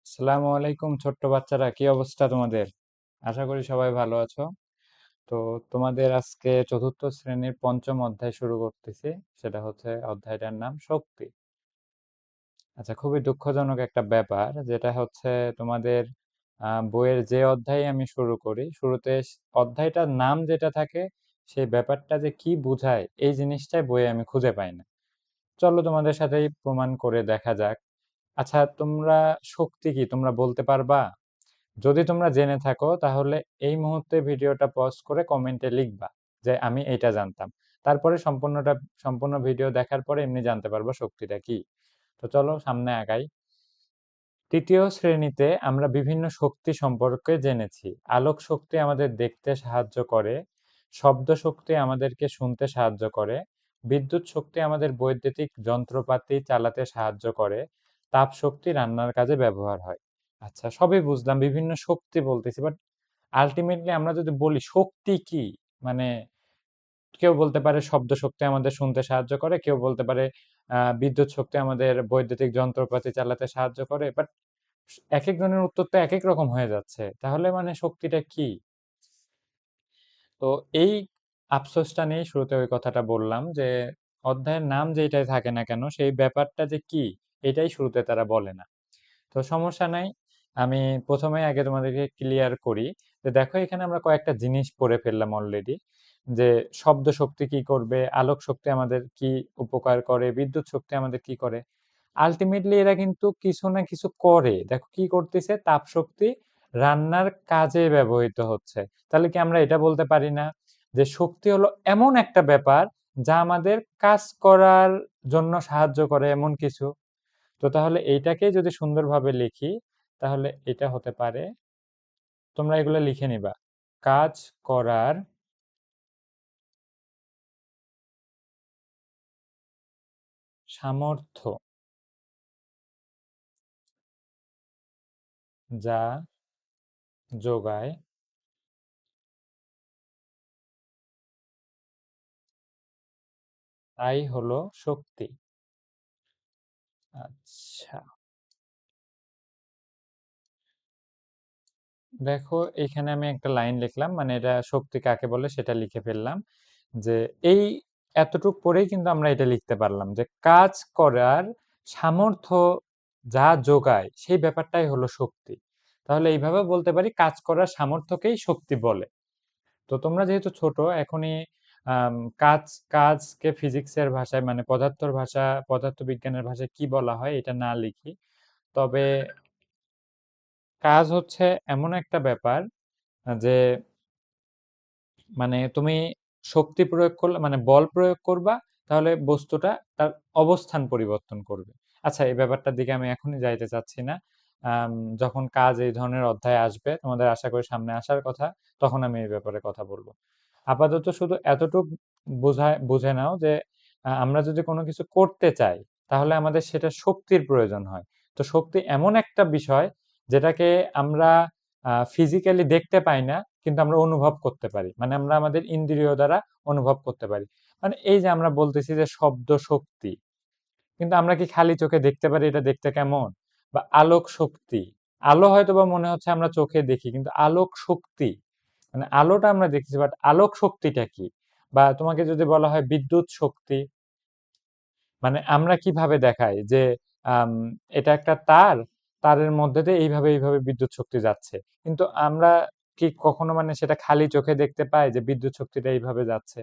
আসসালামু আলাইকুম ছোট্ট বাচ্চারা, কি অবস্থা তোমাদের? আশা করি সবাই ভালো আছো। তো তোমাদের আজকে চতুর্থ শ্রেণীর পঞ্চম অধ্যায় শুরু করতেছি। সেটা হচ্ছে অধ্যায়টার নাম শক্তি। আচ্ছা, খুবই দুঃখজনক একটা ব্যাপার, যেটা হচ্ছে তোমাদের বইয়ের যে অধ্যায় আমি শুরু করি, শুরুতে অধ্যায়টার নাম যেটা থাকে, সেই ব্যাপারটা যে কি বোঝায় এই জিনিসটাই বইয়ে আমি খুঁজে পাই না। চলো তোমাদের সাথেই প্রমাণ করে দেখা যাক। আচ্ছা, তোমরা শক্তি কি তোমরা বলতে পারবা? যদি তোমরা জেনে থাকো তাহলে এই মুহূর্তে ভিডিওটা পজ করে কমেন্টে লিখবা যে আমি এইটা জানতাম। তারপরে সম্পূর্ণ ভিডিও দেখার পরে এমনি জানতে পারবো শক্তিটা কি। তো চলো সামনে আগাই। তৃতীয় শ্রেণীতে আমরা বিভিন্ন শক্তি সম্পর্কে জেনেছি। আলোক শক্তি আমাদের দেখতে সাহায্য করে, শব্দ শক্তি আমাদেরকে শুনতে সাহায্য করে, বিদ্যুৎ শক্তি আমাদের বৈদ্যুতিক যন্ত্রপাতি চালাতে সাহায্য করে, তাপ শক্তি রান্নার কাজে ব্যবহার হয়। আচ্ছা, সবই বুঝলাম, বিভিন্ন শক্তি বলতেছি, বাট আলটিমেটলি আমরা যদি বলি শক্তি কি, মানে কেউ বলতে পারে শব্দ শক্তি আমাদের শুনতে সাহায্য করে, কেউ বলতে পারে বিদ্যুৎ শক্তি আমাদের বৈদ্যুতিক যন্ত্রপাতি চালাতে সাহায্য করে, বাট একেকজনের উত্তর তো একেক রকম হয়ে যাচ্ছে। তাহলে মানে শক্তিটা কি? তো এই আফসোসটা নিয়েই শুরুতে ওই কথাটা বললাম যে অধ্যায়ের নাম যেটাই থাকে না কেন, সেই ব্যাপারটা যে কি এটাই শুরুতে তারা বলে না। তো সমস্যা নাই, আমি প্রথমে আগে তোমাদেরকে ক্লিয়ার করি যে দেখো, এখানে আমরা কয়েকটা জিনিস পড়ে ফেললাম অলরেডি। যে শব্দ শক্তি কি করবে, আলোক শক্তি আমাদের কি উপকার করে, বিদ্যুৎ শক্তি আমাদের কি করে। আলটিমেটলি এরা কিন্তু কিছু না কিছু করে। দেখো কি করতেছে, তাপ শক্তি রান্নার কাজে ব্যবহৃত হচ্ছে। তাহলে কি আমরা এটা বলতে পারি না যে শক্তি হলো এমন একটা ব্যাপার যা আমাদের কাজ করার জন্য সাহায্য করে এমন কিছু? তো তাহলে এইটাকে যদি সুন্দরভাবে লিখি, তাহলে এটা হতে পারে, তোমরা এগুলো লিখে নিবা, কাজ করার সামর্থ্য যা যোগায়, তাই হলো শক্তি। আচ্ছা, দেখো এখানে আমি একটা লাইন লিখলাম, মানে এটা শক্তি কাকে বলে সেটা লিখে ফেললাম। যে এই এতটুক পরেই কিন্তু আমরা এটা লিখতে পারলাম যে কাজ করার সামর্থ্য যা যোগায় সেই ব্যাপারটাই হলো শক্তি। তাহলে এইভাবে বলতে পারি কাজ করার সামর্থ্যকেই শক্তি বলে। তো তোমরা যেহেতু ছোট এখনই আম, কাজ কাজকে ফিজিক্সের ভাষায়, মানে পদার্থবিজ্ঞানের ভাষায় কি বলা হয় এটা না লিখি। তবে কাজ হচ্ছে এমন একটা ব্যাপার যে মানে তুমি শক্তি প্রয়োগ করলে, মানে বল প্রয়োগ করবা, তাহলে বস্তুটা তার অবস্থান পরিবর্তন করবে। আচ্ছা, এই ব্যাপারটার দিকে আমি এখনই যাইতে চাচ্ছি না। যখন কাজ এই ধরনের অধ্যায় আসবে, তোমাদের আশা করি সামনে আসার কথা, তখন আমি এই ব্যাপারে কথা বলবো। আপাতত শুধু এতটুক বুঝে নাও যে আমরা যদি কোনো কিছু করতে চাই, তাহলে আমাদের সেটা শক্তির প্রয়োজন হয়। তো শক্তি এমন একটা বিষয় যেটাকে আমরা ফিজিক্যালি দেখতে পাই না, কিন্তু আমরা অনুভব করতে পারি, মানে আমরা আমাদের ইন্দ্রিয় দ্বারা অনুভব করতে পারি। মানে এই যে আমরা বলতেছি যে শব্দ শক্তি, কিন্তু আমরা কি খালি চোখে দেখতে পারি এটা দেখতে কেমন? বা আলোক শক্তি, আলো হয়তো বা মনে হচ্ছে আমরা চোখে দেখি, কিন্তু আলোক শক্তি মানে আলোটা আমরা দেখছি, বাট আলোক শক্তিটা কি? বা তোমাকে যদি বলা হয় বিদ্যুৎ শক্তি, মানে আমরা কিভাবে দেখাই যে আম, এটা একটা তার, তারের মধ্যে দিয়ে এইভাবে বিদ্যুৎ শক্তি যাচ্ছে, কিন্তু আমরা কি কখনো মানে সেটা খালি চোখে দেখতে পাই যে বিদ্যুৎ শক্তিটা এইভাবে যাচ্ছে?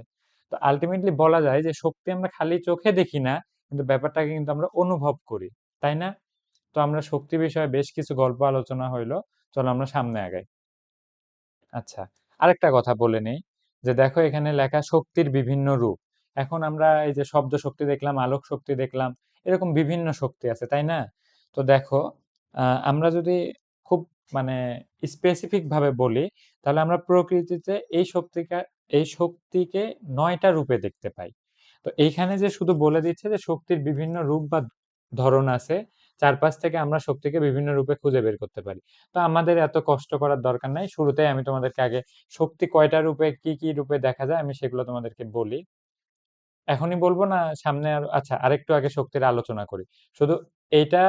তো আলটিমেটলি বলা যায় যে শক্তি আমরা খালি চোখে দেখি না, কিন্তু ব্যাপারটাকে কিন্তু আমরা অনুভব করি, তাই না? তো আমরা শক্তি বিষয়ে বেশ কিছু গল্প আলোচনা হইলো, চলো আমরা সামনে আগাই। আচ্ছা, আরেকটা কথা বলে নেই যে দেখো এখানে লেখা শক্তির বিভিন্ন রূপ। এখন আমরা এই যে শব্দ শক্তি দেখলাম, আলোক শক্তি দেখলাম, এরকম বিভিন্ন শক্তি আছে, তাই না? তো দেখো আমরা যদি খুব মানে স্পেসিফিক ভাবে বলি, তাহলে আমরা প্রকৃতিতে এই শক্তিকে 9টা রূপে দেখতে পাই। তো এইখানে যে শুধু বলে দিচ্ছে যে শক্তির বিভিন্ন রূপ বা ধরন আছে, চারপাশ থেকে আমরা শক্তিকে বিভিন্ন রূপে খুঁজে বের করতে পারি। তো আমাদের এত কষ্ট করার দরকার নাই, শুরুতেই আমি তোমাদেরকে আগে শক্তি কয়টা রূপে কি কি রূপে দেখা যায় আমি সেগুলো তোমাদেরকে বলি। এখনই বলবো না সামনে আর? আচ্ছা, আরেকটু আগে শক্তির আলোচনা করি। শুধু এইটা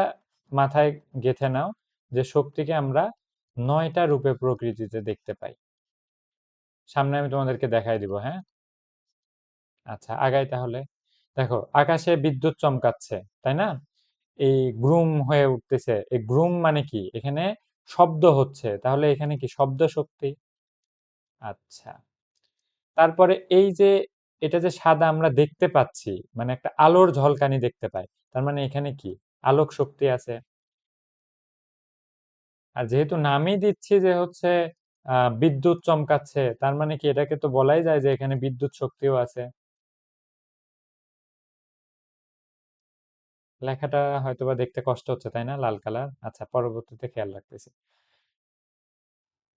মাথায় গেঁথে নাও যে শক্তিকে আমরা 9টা রূপে প্রকৃতিতে দেখতে পাই। সামনে আমি তোমাদেরকে দেখাই দিব, হ্যাঁ? আচ্ছা, আগাই তাহলে। দেখো, আকাশে বিদ্যুৎ চমকাচ্ছে, তাই না? এই গ্রুম হয়ে উঠতেছে। এই গ্রুম মানে কি? এখানে শব্দ হচ্ছে। তাহলে এখানে কি শব্দ শক্তি? আচ্ছা। তারপরে এই যে এটা যে সাদা আমরা দেখতে পাচ্ছি, মানে একটা আলোর ঝলকানি দেখতে পাই। তার মানে এখানে কি? আলোক শক্তি আছে। আর যেহেতু নামই দিচ্ছি যে হচ্ছে বিদ্যুৎ চমকাচ্ছে, তার মানে কি এটাকে তো বলাই যায় যে এখানে বিদ্যুৎ শক্তিও আছে। লেখাটা হয়তোবা দেখতে কষ্ট হচ্ছে, তাই না? লাল কালার। আচ্ছা, পরবর্তীতে খেয়াল রাখতেছি।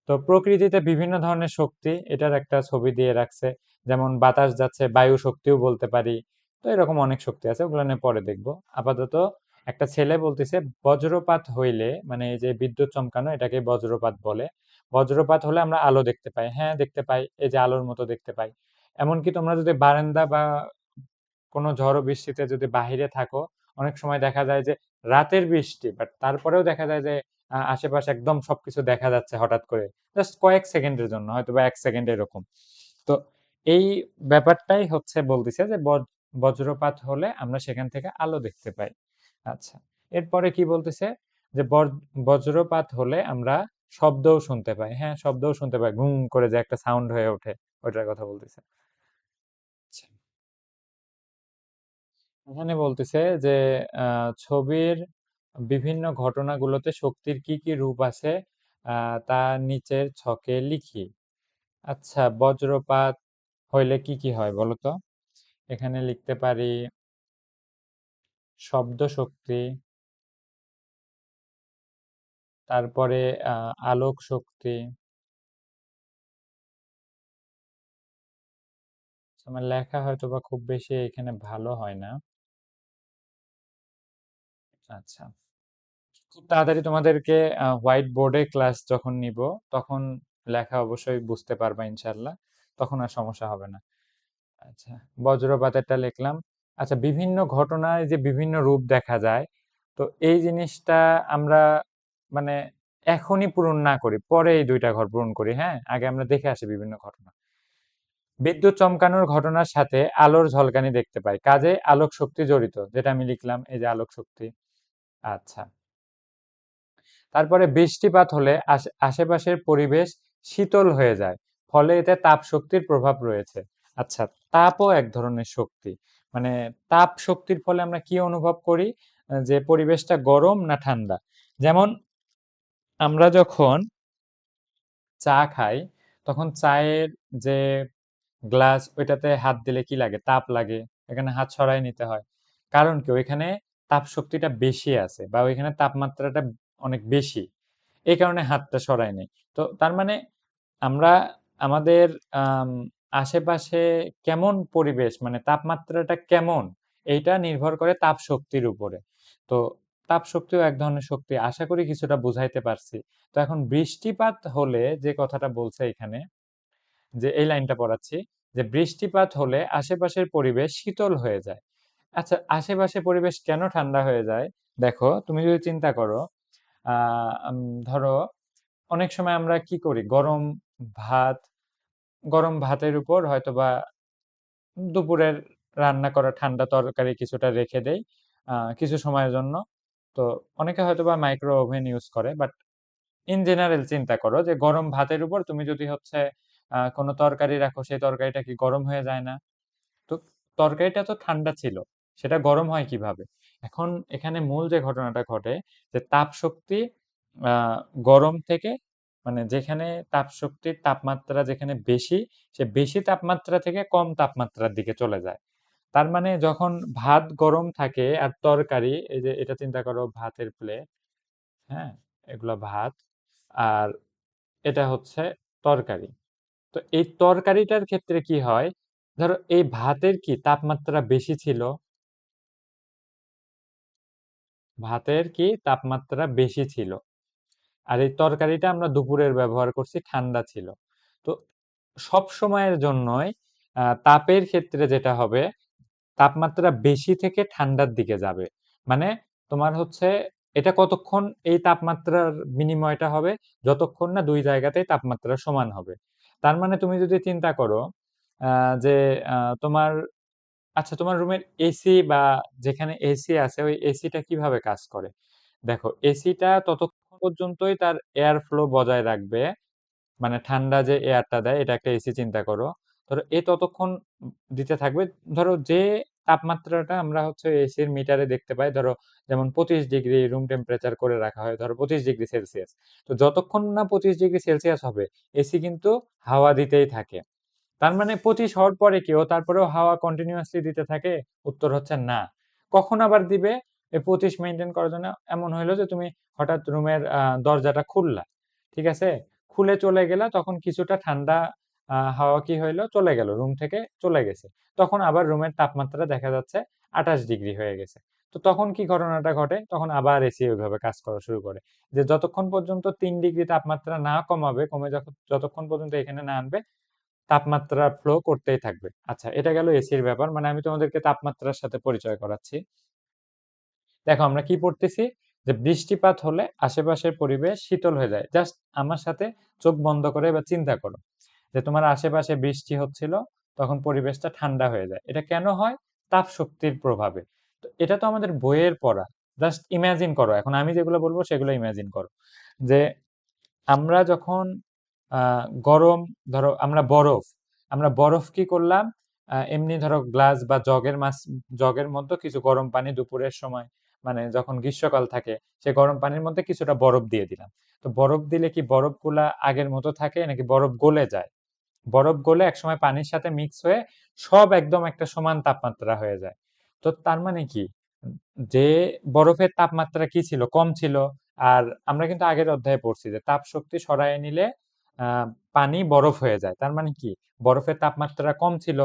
তো প্রকৃতিতে বিভিন্ন ধরনের শক্তি, এটার একটা ছবি দিয়ে রাখছে। যেমন বাতাস যাচ্ছে, বায়ু শক্তিও বলতে পারি। তো এরকম অনেক শক্তি আছে, ওগুলো নিয়ে পরে দেখবো। আপাতত একটা ছেলে বলতেছে বজ্রপাত হইলে, মানে এই যে বিদ্যুৎ চমকানো, এটাকে বজ্রপাত বলে। বজ্রপাত হলে আমরা আলো দেখতে পাই। হ্যাঁ, দেখতে পাই, এই যে আলোর মতো দেখতে পাই। এমনকি তোমরা যদি বারান্দা বা কোনো ঝড় বৃষ্টিতে যদি বাহিরে থাকো, অনেক সময় দেখা যায় যে রাতের বৃষ্টি, বাট তারপরেও দেখা যায় যে আশেপাশে একদম সবকিছু দেখা যাচ্ছে হঠাৎ করে, জাস্ট কয়েক সেকেন্ডের জন্য, হয়তো বা 1 সেকেন্ড এরকম। তো এই ব্যাপারটাই হচ্ছে বলতেছে যে বজ্রপাত হলে আমরা সেখান থেকে আলো দেখতে পাই। আচ্ছা, এরপরে কি বলতেছে যে বজ্রপাত হলে আমরা শব্দও শুনতে পাই। হ্যাঁ, শব্দও শুনতে পাই, ঘুম করে যে একটা সাউন্ড হয়ে ওঠে, ওইটার কথা বলতেছে। আচ্ছা, এখানে বলতেছে যে ছবির বিভিন্ন ঘটনাগুলোতে শক্তির কি কি রূপ আছে তা নিচের ছকে লিখি। আচ্ছা, বজ্রপাত হইলে কি কি হয় বলো তো? এখানে লিখতে পারি শব্দ শক্তি, তারপরে আলোক শক্তি। আমার লেখা হয়তো বা খুব বেশি এখানে ভালো হয় না। আচ্ছা, খুব তাড়াতাড়ি তোমাদেরকে হোয়াইট বোর্ডে ক্লাস যখন নিব, তখন লেখা অবশ্যই বুঝতে পারবা ইনশাল্লাহ, তখন আর সমস্যা হবে না। আচ্ছা, বজ্রপাতেরটা লিখলাম। আচ্ছা, বিভিন্ন ঘটনায় যে বিভিন্ন রূপ দেখা যায়, তো এই জিনিসটা আমরা মানে এখনই পূরণ না করি, পরে এই 2টা ঘর পূরণ করি। হ্যাঁ, আগে আমরা দেখে আসি বিভিন্ন ঘটনা। বিদ্যুৎ চমকানোর ঘটনার সাথে আলোর ঝলকানি দেখতে পাই, কাজে আলোক শক্তি জড়িত, যেটা আমি লিখলাম, এই যে আলোক শক্তি। আচ্ছা, তারপরে বৃষ্টিপাত হলে আশেপাশের পরিবেশ শীতল হয়ে যায়, ফলে এতে তাপ শক্তির প্রভাব রয়েছে। আচ্ছা, তাপও এক ধরনের শক্তি। মানে তাপ শক্তির ফলে আমরা কি অনুভব করি? যে পরিবেশটা গরম না ঠান্ডা। যেমন আমরা যখন চা খাই, তখন চায়ের যে গ্লাস, ওইটাতে হাত দিলে কি লাগে? তাপ লাগে। এখানে হাত সরাই নিতে হয়। কারণ কি? ওইখানে তাপ শক্তিটা বেশি আছে, বা ওইখানে তাপমাত্রাটা অনেক বেশি। এই কারণে হাতটা সরাই নেই। তো তার মানে আমরা আমাদের আম আশেপাশে কেমন পরিবেশ, মানে তাপমাত্রাটা কেমন, এইটা নির্ভর করে তাপ শক্তির উপরে। তো তাপ শক্তিও এক ধরনের শক্তি। আশা করি কিছুটা বুঝাইতে পারছি। তো এখন বৃষ্টিপাত হলে যে কথাটা বলছে এখানে, যে এই লাইনটা পড়াচ্ছি, যে বৃষ্টিপাত হলে আশেপাশের পরিবেশ শীতল হয়ে যায়। আচ্ছা, আশেপাশে পরিবেশ কেন ঠান্ডা হয়ে যায়? দেখো, তুমি যদি চিন্তা করো, ধরো অনেক সময় আমরা কি করি, ভাত গরম ভাতের উপর হয়তোবা দুপুরের রান্না করা ঠান্ডা তরকারি কিছুটা রেখে দেই কিছু সময়ের জন্য। তো অনেকে হয়তোবা মাইক্রো ওভেন ইউজ করে, বাট ইন জেনারেল চিন্তা করো যে গরম ভাতের উপর তুমি যদি হচ্ছে কোনো তরকারি রাখো, সেই তরকারিটা কি গরম হয়ে যায় না? তো তরকারিটা তো ঠান্ডা ছিল, সেটা গরম হয় কিভাবে? এখন এখানে মূল যে ঘটনাটা ঘটে, যে তাপ শক্তি আহ, গরম থেকে, মানে যেখানে তাপ শক্তির তাপমাত্রা যেখানে বেশি, সে বেশি তাপমাত্রা থেকে কম তাপমাত্রার দিকে চলে যায়। তার মানে যখন ভাত গরম থাকে আর তরকারি, এই যে এটা চিন্তা করো, ভাতের প্লেট, হ্যাঁ, এগুলো ভাত, আর এটা হচ্ছে তরকারি। তো এই তরকারিটার ক্ষেত্রে কি হয়? ধরো এই ভাতের কি তাপমাত্রা বেশি ছিল, ভাতের কি তাপমাত্রা বেশি ছিল, আর এই তরকারিটা আমরা দুপুরের ব্যবহার করছি, ঠান্ডা ছিল। তো সব সময়ের জন্যই তাপের ক্ষেত্রে যেটা হবে, তাপমাত্রা বেশি থেকে ঠান্ডার দিকে যাবে। মানে তোমার হচ্ছে এটা কতক্ষণ এই তাপমাত্রার বিনিময়টা হবে? যতক্ষণ না ২ জায়গাতেই তাপমাত্রা সমান হবে। তার মানে তুমি যদি চিন্তা করো যে তোমার আচ্ছা তোমার রুমের এসি বা যেখানে এসি আছে ওই এসিটা কিভাবে কাজ করে? দেখো এসিটা ততক্ষণ পর্যন্তই তার এয়ার ফ্লো বজায় রাখবে, মানে ঠান্ডা যে এয়ারটা দেয় এটা একটা এসি চিন্তা করো। ধরো এ ততক্ষণ দিতে থাকবে। ধরো যে তাপমাত্রাটা আমরা হচ্ছে এসির মিটারে দেখতে পাই, ধরো যেমন 25 ডিগ্রি রুম টেম্পারেচার করে রাখা হয়, ধরো 25 ডিগ্রি সেলসিয়াস। তো যতক্ষণ না 25 ডিগ্রি সেলসিয়াস হবে এসি কিন্তু হাওয়া দিতেই থাকে। তার মানে 25 হওয়ার পরে কি ও তারপরেও হাওয়া কন্টিনিউয়াসলি দিতে থাকে? উত্তর হচ্ছে না। কখন আবার দিবে? এই 25 মেইনটেইন করার জন্য এমন হইলো যে তুমি হঠাৎ রুমের দরজাটা খুললা। ঠিক আছে? খুলে চলে গেলা, তখন কিছুটা ঠান্ডা হাওয়া কি হইলো? চলে গেল, রুম থেকে চলে গেছে। তখন আবার রুমের তাপমাত্রা দেখা যাচ্ছে 28 ডিগ্রি হয়ে গেছে। তো তখন কি ঘটনাটা ঘটে? তখন আবার এসি ওইভাবে কাজ করা শুরু করে। যে যতক্ষণ পর্যন্ত 3 ডিগ্রি তাপমাত্রা না কমাবে, কমে যতক্ষণ পর্যন্ত এখানে না আনবে তাপমাত্রা ফ্লো করতেই থাকবে। আচ্ছা এটা গেল এসির ব্যাপার, মানে আমি তোমাদেরকে তাপমাত্রার সাথে পরিচয় করাচ্ছি। দেখো আমরা কি পড়তেছি যে বৃষ্টিপাত হলে আশেপাশের পরিবেশ শীতল হয়ে যায়। জাস্ট আমার সাথে চোখ বন্ধ করে বা চিন্তা করো যে তোমার আশেপাশে বৃষ্টি হচ্ছিল, তখন পরিবেশটা ঠান্ডা হয়ে যায়। এটা কেন হয়? তাপ শক্তির প্রভাবে। তো এটা তো আমাদের বইয়ের পড়া। জাস্ট ইমাজিন করো, এখন আমি যেগুলো বলবো সেগুলো ইমাজিন করো যে আমরা যখন গরম, ধরো আমরা বরফ কি করলাম? এমনি ধরো গ্লাস বা জগের মধ্যে কিছু গরম পানি দুপুরের সময়, মানে যখন গ্রীষ্মকাল থাকে সে গরম পানির মধ্যে কিছুটা বরফ দিয়ে দিলাম। তো বরফ দিলে কি বরফগুলা আগের মতো থাকে নাকি বরফ গলে যায়? বরফ গলে একসময় পানির সাথে মিক্স হয়ে সব একদম একটা সমান তাপমাত্রা হয়ে যায়। তো তার মানে কি, যে বরফের তাপমাত্রা কি ছিল? কম ছিল। আর আমরা কিন্তু আগের অধ্যায়ে পড়ছি যে তাপ শক্তি সরায় নিলে পানি বরফ হয়ে যায়। তার মানে কি, বরফের তাপমাত্রা কম ছিল।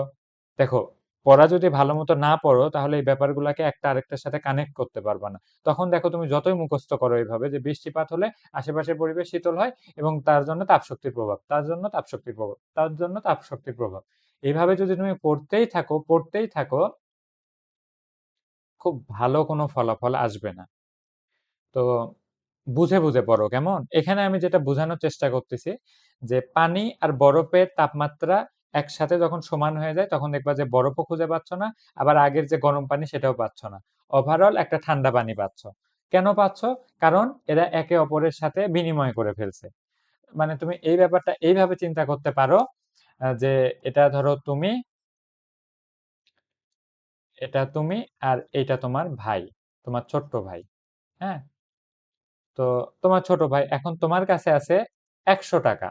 দেখো, পড়া যদি ভালো মতো না পড়ো তাহলে এই ব্যাপারগুলোকে একটা আরেকটার সাথে কানেক্ট করতে পারবা না। তখন দেখো তুমি যতই মুখস্থ করো এইভাবে যে বৃষ্টিপাত হলে আশেপাশের পরিবেশ শীতল হয় এবং তার জন্য তাপশক্তির প্রভাব, তার জন্য তাপশক্তির প্রভাব, তার জন্য তাপশক্তির প্রভাব। এইভাবে যদি তুমি পড়তেই থাকো খুব ভালো কোনো ফলাফল আসবে না। তো বুঝে বুঝে পড়ো কেমন? এখানে আমি যেটা বোঝানোর চেষ্টা করতেছি যে পানি আর বরফের তাপমাত্রা একসাথে যখন সমান হয়ে যায় তখন দেখবা যে বরফও খুঁজে পাচ্ছ না, আবার আগের যে গরম পানি সেটাও পাচ্ছ না। ওভারঅল একটা ঠান্ডা পানি পাচ্ছ। কেন পাচ্ছ? কারণ এরা একে অপরের সাথে বিনিময় করে ফেলছে। মানে তুমি এই ব্যাপারটা এইভাবে চিন্তা করতে পারো যে এটা ধরো তুমি, এটা তুমি আর এইটা তোমার ভাই, তোমার ছোট্ট ভাই। হ্যাঁ? তো তোমার ছোট ভাই এখন তোমার কাছে আছে ১০০ টাকা,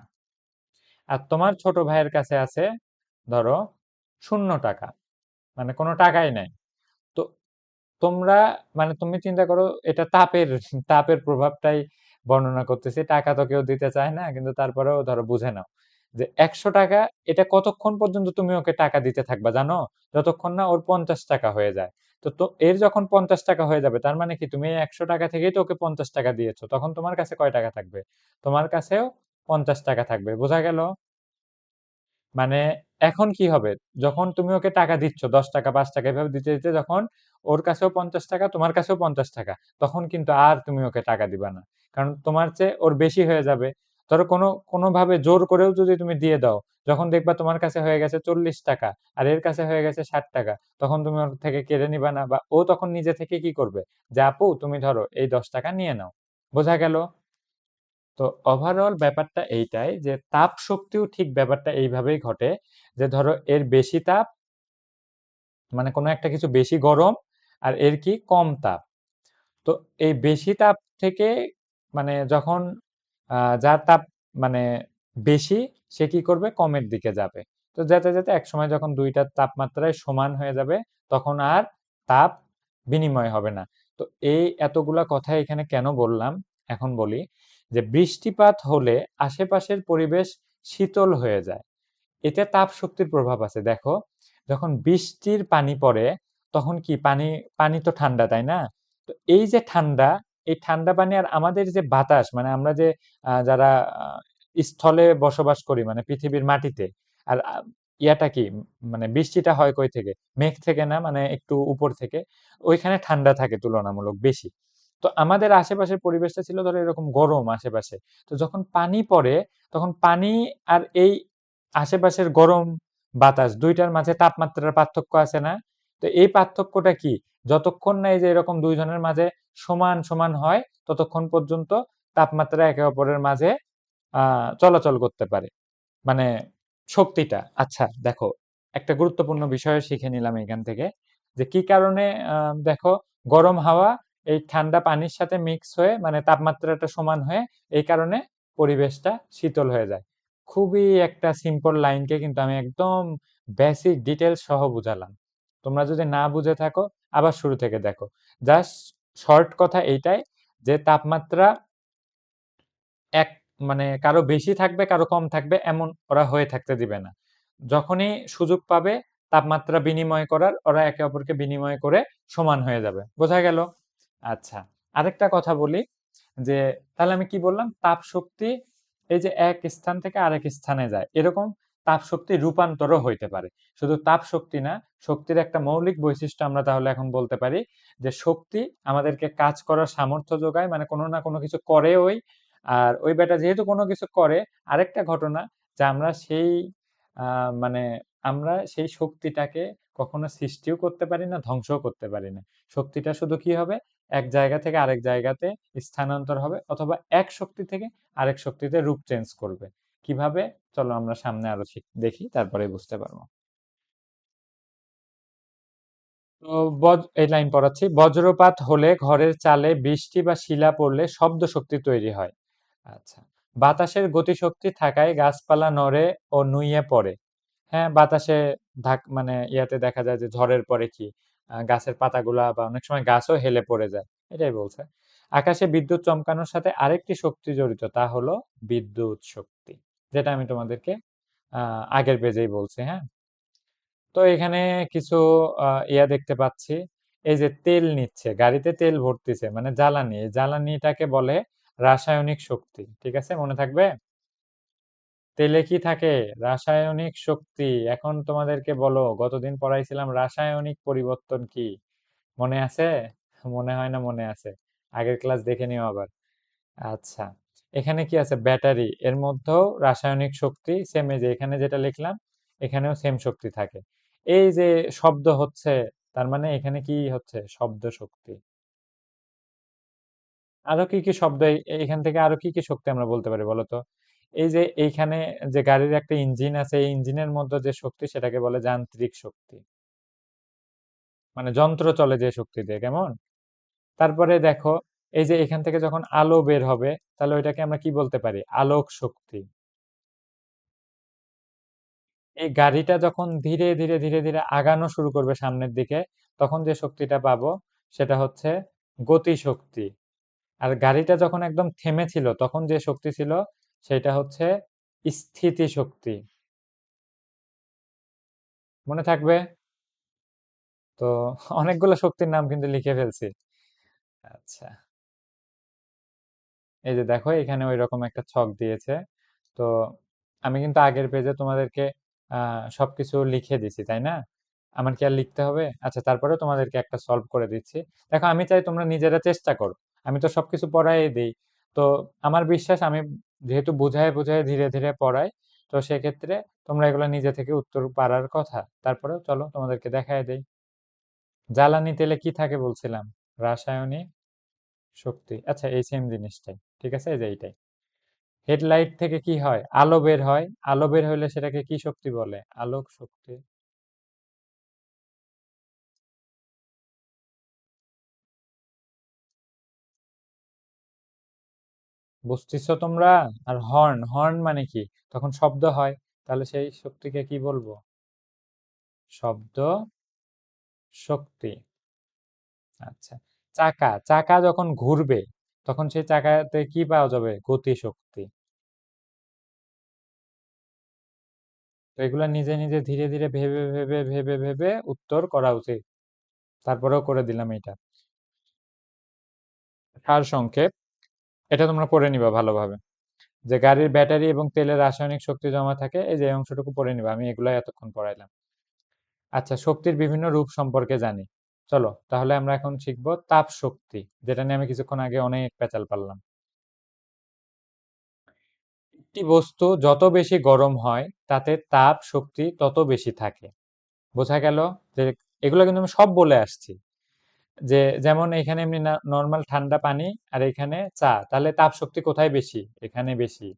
আর তোমার ছোট ভাইয়ের কাছে আছে ধরো ০ টাকা, মানে কোনো টাকাই নাই। তো তোমরা, মানে তুমি চিন্তা করো, এটা তাপের তাপের প্রভাবটাই বর্ণনা করতেছি। টাকা তো কেউ দিতে চায় না, কিন্তু তারপরেও ধরো বুঝে নাও যে ১০০ টাকা, এটা কতক্ষণ পর্যন্ত তুমি ওকে টাকা দিতে থাকবা জানো? যতক্ষণ না ওর ৫০ টাকা হয়ে যায়। তো তো এর যখন ৫০ টাকা হয়ে যাবে তার মানে কি, তুমি এই ১০০ টাকা থেকেই তো ওকে ৫০ টাকা দিয়েছো, তখন তোমার কাছে কয় টাকা থাকবে? তোমার কাছেও ৫০ টাকা থাকবে। বোঝা গেল? মানে এখন কি হবে, যখন তুমি ওকে টাকা দিচ্ছ ১০ টাকা ৫ টাকা এভাবে দিতে দিতে যখন ওর কাছেও ৫০ টাকা তোমার কাছেও ৫০ টাকা, তখন কিন্তু আর তুমি ওকে টাকা দিবা না, কারণ তোমার চেয়ে ওর বেশি হয়ে যাবে। ধরো কোনোভাবে জোর করেও যদি তুমি দিয়ে দাও, যখন দেখবা তোমার কাছে হয়ে গেছে ৪০ টাকা আর এর কাছে হয়ে গেছে ৬০ টাকা, তখন তুমি ওর থেকে কেড়ে নিবা না, বা ও তখন নিজে থেকে কি করবে যে আপু তুমি ধরো এই ১০ টাকা নিয়ে নাও। বোঝা গেল? তো ওভারঅল ব্যাপারটা এইটাই যে তাপ শক্তিও ঠিক ব্যাপারটা এইভাবেই ঘটে যে ধরো এর বেশি তাপ, মানে কোনো একটা কিছু বেশি গরম, আর এর কি কম তাপ। তো এই বেশি তাপ থেকে, মানে যখন যার তাপ মানে বেশি, সে কি করবে? কমের দিকে যাবে। তো যেতে যেতে একসময় যখন দুইটার তাপমাত্রায় সমান হয়ে যাবে তখন আর তাপ বিনিময় হবে না। তো এই এতগুলা কথা এখানে কেন বললাম, এখন বলি যে বৃষ্টিপাত হলে আশেপাশের পরিবেশ শীতল হয়ে যায়। এতে তাপ শক্তির প্রভাব আছে। দেখো, যখন বৃষ্টির পানি পড়ে তখন কি পানি, পানি তো ঠান্ডা তাই না? তো এই যে ঠান্ডা, এই ঠান্ডা পানি আর আমাদের যে বাতাস, মানে আমরা যে যারা স্থলে বসবাস করি মানে পৃথিবীর মাটিতে, আর ইয়াটা কি, মানে বৃষ্টিটা হয় কই থেকে? মেঘ থেকে না, মানে একটু উপর থেকে। ওইখানে ঠান্ডা থাকে তুলনামূলক বেশি। তো আমাদের আশেপাশের পরিবেশটা ছিল ধরো এরকম গরম আশেপাশে। তো যখন পানি পড়ে তখন পানি আর এই আশেপাশের গরম বাতাস ২ টার মাঝে তাপমাত্রার পার্থক্য আছে না? তো এই পার্থক্যটা কি? যতক্ষণ না এই যে এরকম ২ জনের মাঝে সমান, সমান হয় ততক্ষণ পর্যন্ত তাপমাত্রা একে অপরের মাঝে চলাচল করতে পারে। মানে শক্তিটা। আচ্ছা দেখো, একটা গুরুত্বপূর্ণ বিষয় শিখে নিলাম এখান থেকে যে কি কারণে দেখো গরম হাওয়া এই ঠান্ডা পানির সাথে মিক্স হয়ে মানে তাপমাত্রাটা সমান হয়ে এই কারণে পরিবেশটা শীতল হয়ে যায়। খুবই একটা সিম্পল লাইনকে কিন্তু আমি একদম বেসিক ডিটেলস সহ বুঝালাম। তোমরা যদি না বুঝে থাকো আবার শুরু থেকে দেখো। জাস্ট শর্ট কথা এইটাই যে তাপমাত্রা এক মানে কারো বেশি থাকবে কারো কম থাকবে এমন ওরা হয়ে থাকতে দিবে না। যখনই সুযোগ পাবে তাপমাত্রা বিনিময় করার ওরা একে অপরকে বিনিময় করে সমান হয়ে যাবে। বোঝা গেল? আচ্ছা, আরেকটা কথা বলি যে তাহলে আমি কি বললাম তাপ শক্তি এই যে এক স্থান থেকে আরেক স্থানে যায় এরকম তাপ শক্তি রূপান্তরও হইতে পারে। শুধু তাপ শক্তি না, শক্তির একটা মৌলিক বৈশিষ্ট্য আমরা তাহলে এখন বলতে পারি যে শক্তি আমাদেরকে কাজ করার সামর্থ্য যোগায়, মানে কোনো না কোনো কিছু করে ওই। আর ওই বেটা যেহেতু কোনো কিছু করে, আরেকটা ঘটনা যে আমরা সেই মানে আমরা সেই শক্তিটাকে কখনো সৃষ্টিও করতে পারি না, ধ্বংসও করতে পারি না। শক্তিটা শুধু কি হবে এক জায়গা থেকে আরেক জায়গাতে স্থানান্তর হবে অথবা এক শক্তি থেকে আরেক শক্তিতে রূপ চেঞ্জ করবে। কিভাবে? চলো আমরা সামনে আরো দেখি তারপরে বুঝতে পারবো। তো এই লাইন পড়াচ্ছি। বজ্রপাত হলে ঘরের চালে বৃষ্টি বা শিলা পড়লে শব্দ শক্তি তৈরি হয়। আচ্ছা, বাতাসের গতিশক্তি থাকায় গাছপালা নড়ে ও নুইয়ে পড়ে। হ্যাঁ, বাতাসে মানে ইয়াতে দেখা যায় যে ঝড়ের পরে কি গাছের পাতাগুলা বা অনেক সময় গাছও হেলে পড়ে যায়, এটাই বলছে। আকাশে বিদ্যুৎ চমকানোর সাথে আরেকটি শক্তি জড়িত, তা হলো বিদ্যুৎ শক্তি, যেটা আমি তোমাদেরকে আগের পেজেই বলছি। হ্যাঁ, তো এখানে কিছু ইয়া দেখতে পাচ্ছি। এই যে তেল নিচ্ছে গাড়িতে, তেল ভরতিছে মানে জ্বালানি, এই জ্বালানিটাকে বলে রাসায়নিক শক্তি। ঠিক আছে, মনে থাকবে? তেলে কি থাকে? রাসায়নিক শক্তি। এখন তোমাদেরকে বলো গতদিন পড়াইছিলাম রাসায়নিক পরিবর্তন কি? মনে আছে? মনে হয় না মনে আছে। আগের ক্লাস দেখে নিও আবার। আচ্ছা, এখানে কি আছে? ব্যাটারি, এর মধ্যেও রাসায়নিক শক্তি সেম, এই যে এখানে যেটা লিখলাম এখানেও সেম শক্তি থাকে। এই যে শব্দ হচ্ছে তার মানে এখানে কি হচ্ছে? শব্দ শক্তি। আরো কি কি শব্দ এইখান থেকে আরো কি কি শক্তি আমরা বলতে পারি বলো তো? এই যে এইখানে যে গাড়ির একটা ইঞ্জিন আছে, এই ইঞ্জিনের মধ্যে যে শক্তি সেটাকে বলে যান্ত্রিক শক্তি। মানে যন্ত্র চলে যে শক্তি দিয়ে, কেমন? তারপরে দেখো এই যে এখান থেকে যখন আলো বের হবে তাহলে ওইটাকে আমরা কি বলতে পারি? আলোক শক্তি। এই গাড়িটা যখন ধীরে ধীরে ধীরে ধীরে আগানো শুরু করবে সামনের দিকে তখন যে শক্তিটা পাবো সেটা হচ্ছে গতি শক্তি। আর গাড়িটা যখন একদম থেমে ছিল তখন যে শক্তি ছিল সেটা হচ্ছে স্থিতি শক্তি। মনে থাকবে? তো অনেকগুলো শক্তির নাম কিন্তু লিখে ফেলছি। আচ্ছা, এই যে দেখো এখানে ওই রকম একটা ছক দিয়েছে। তো আমি কিন্তু আগের পেজে তোমাদেরকে সবকিছু লিখে দিছি, তাই না? আমার কি আর লিখতে হবে? আচ্ছা, তারপরে তোমাদেরকে একটা সলভ করে দিচ্ছি। দেখো আমি চাই তোমরা নিজেরা চেষ্টা করো। আমি তো সবকিছু পড়াই দিই। তো আমার বিশ্বাস আমি যেহেতু বুঝায় বুঝায় ধীরে ধীরে পড়াই, তো সেক্ষেত্রে তোমরা এগুলো নিজে থেকে উত্তর পারার কথা। তারপরেও চলো তোমাদেরকে দেখায় দেই। জ্বালানি তেলে কি থাকে বলছিলাম? রাসায়নিক শক্তি। আচ্ছা, এই সেম জিনিসটাই। ঠিক আছে, এই যে এইটাই। হেডলাইট থেকে কি হয়? আলো বের হয়। আলো বের হইলে সেটাকে কি শক্তি বলে? আলোক শক্তি। বুঝতেছো তোমরা? আর হর্ন, হর্ন মানে কি? তখন শব্দ হয়। তাহলে সেই শক্তিকে কি বলবো? শব্দ শক্তি। আচ্ছা, চাকা, চাকা যখন ঘুরবে তখন সেই চাকাতে কি পাওয়া যাবে? গতি শক্তি। তো এগুলা নিজে নিজে ধীরে ধীরে ভেবে ভেবে ভেবে ভেবে উত্তর করা উচিত। তারপরেও করে দিলাম এটা। সার সংক্ষেপ, এটা তোমরা পড়ে নিবা ভালোভাবে। যে গাড়ির ব্যাটারি এবং তেলে রাসায়নিক শক্তি জমা থাকে, এই যে এই অংশটুকু পড়ে নিবা, আমি এগুলাই এতক্ষণ পড়াইলাম। আচ্ছা, শক্তির বিভিন্ন রূপ সম্পর্কে জানি। চলো তাহলে আমরা এখন শিখবো তাপ শক্তি, যেটা নিয়ে আমি কিছুক্ষণ আগে অনেক পেঁচাল পারলাম। একটি বস্তু যত বেশি গরম হয় তাতে তাপ শক্তি তত বেশি থাকে। বোঝা গেল? যে এগুলো কিন্তু আমি সব বলে আসছি। যে যেমন এখানে এমনি নর্মাল ঠান্ডা পানি আর এখানে চা, তাহলে তাপ শক্তি কোথায় বেশি? এখানে বেশি।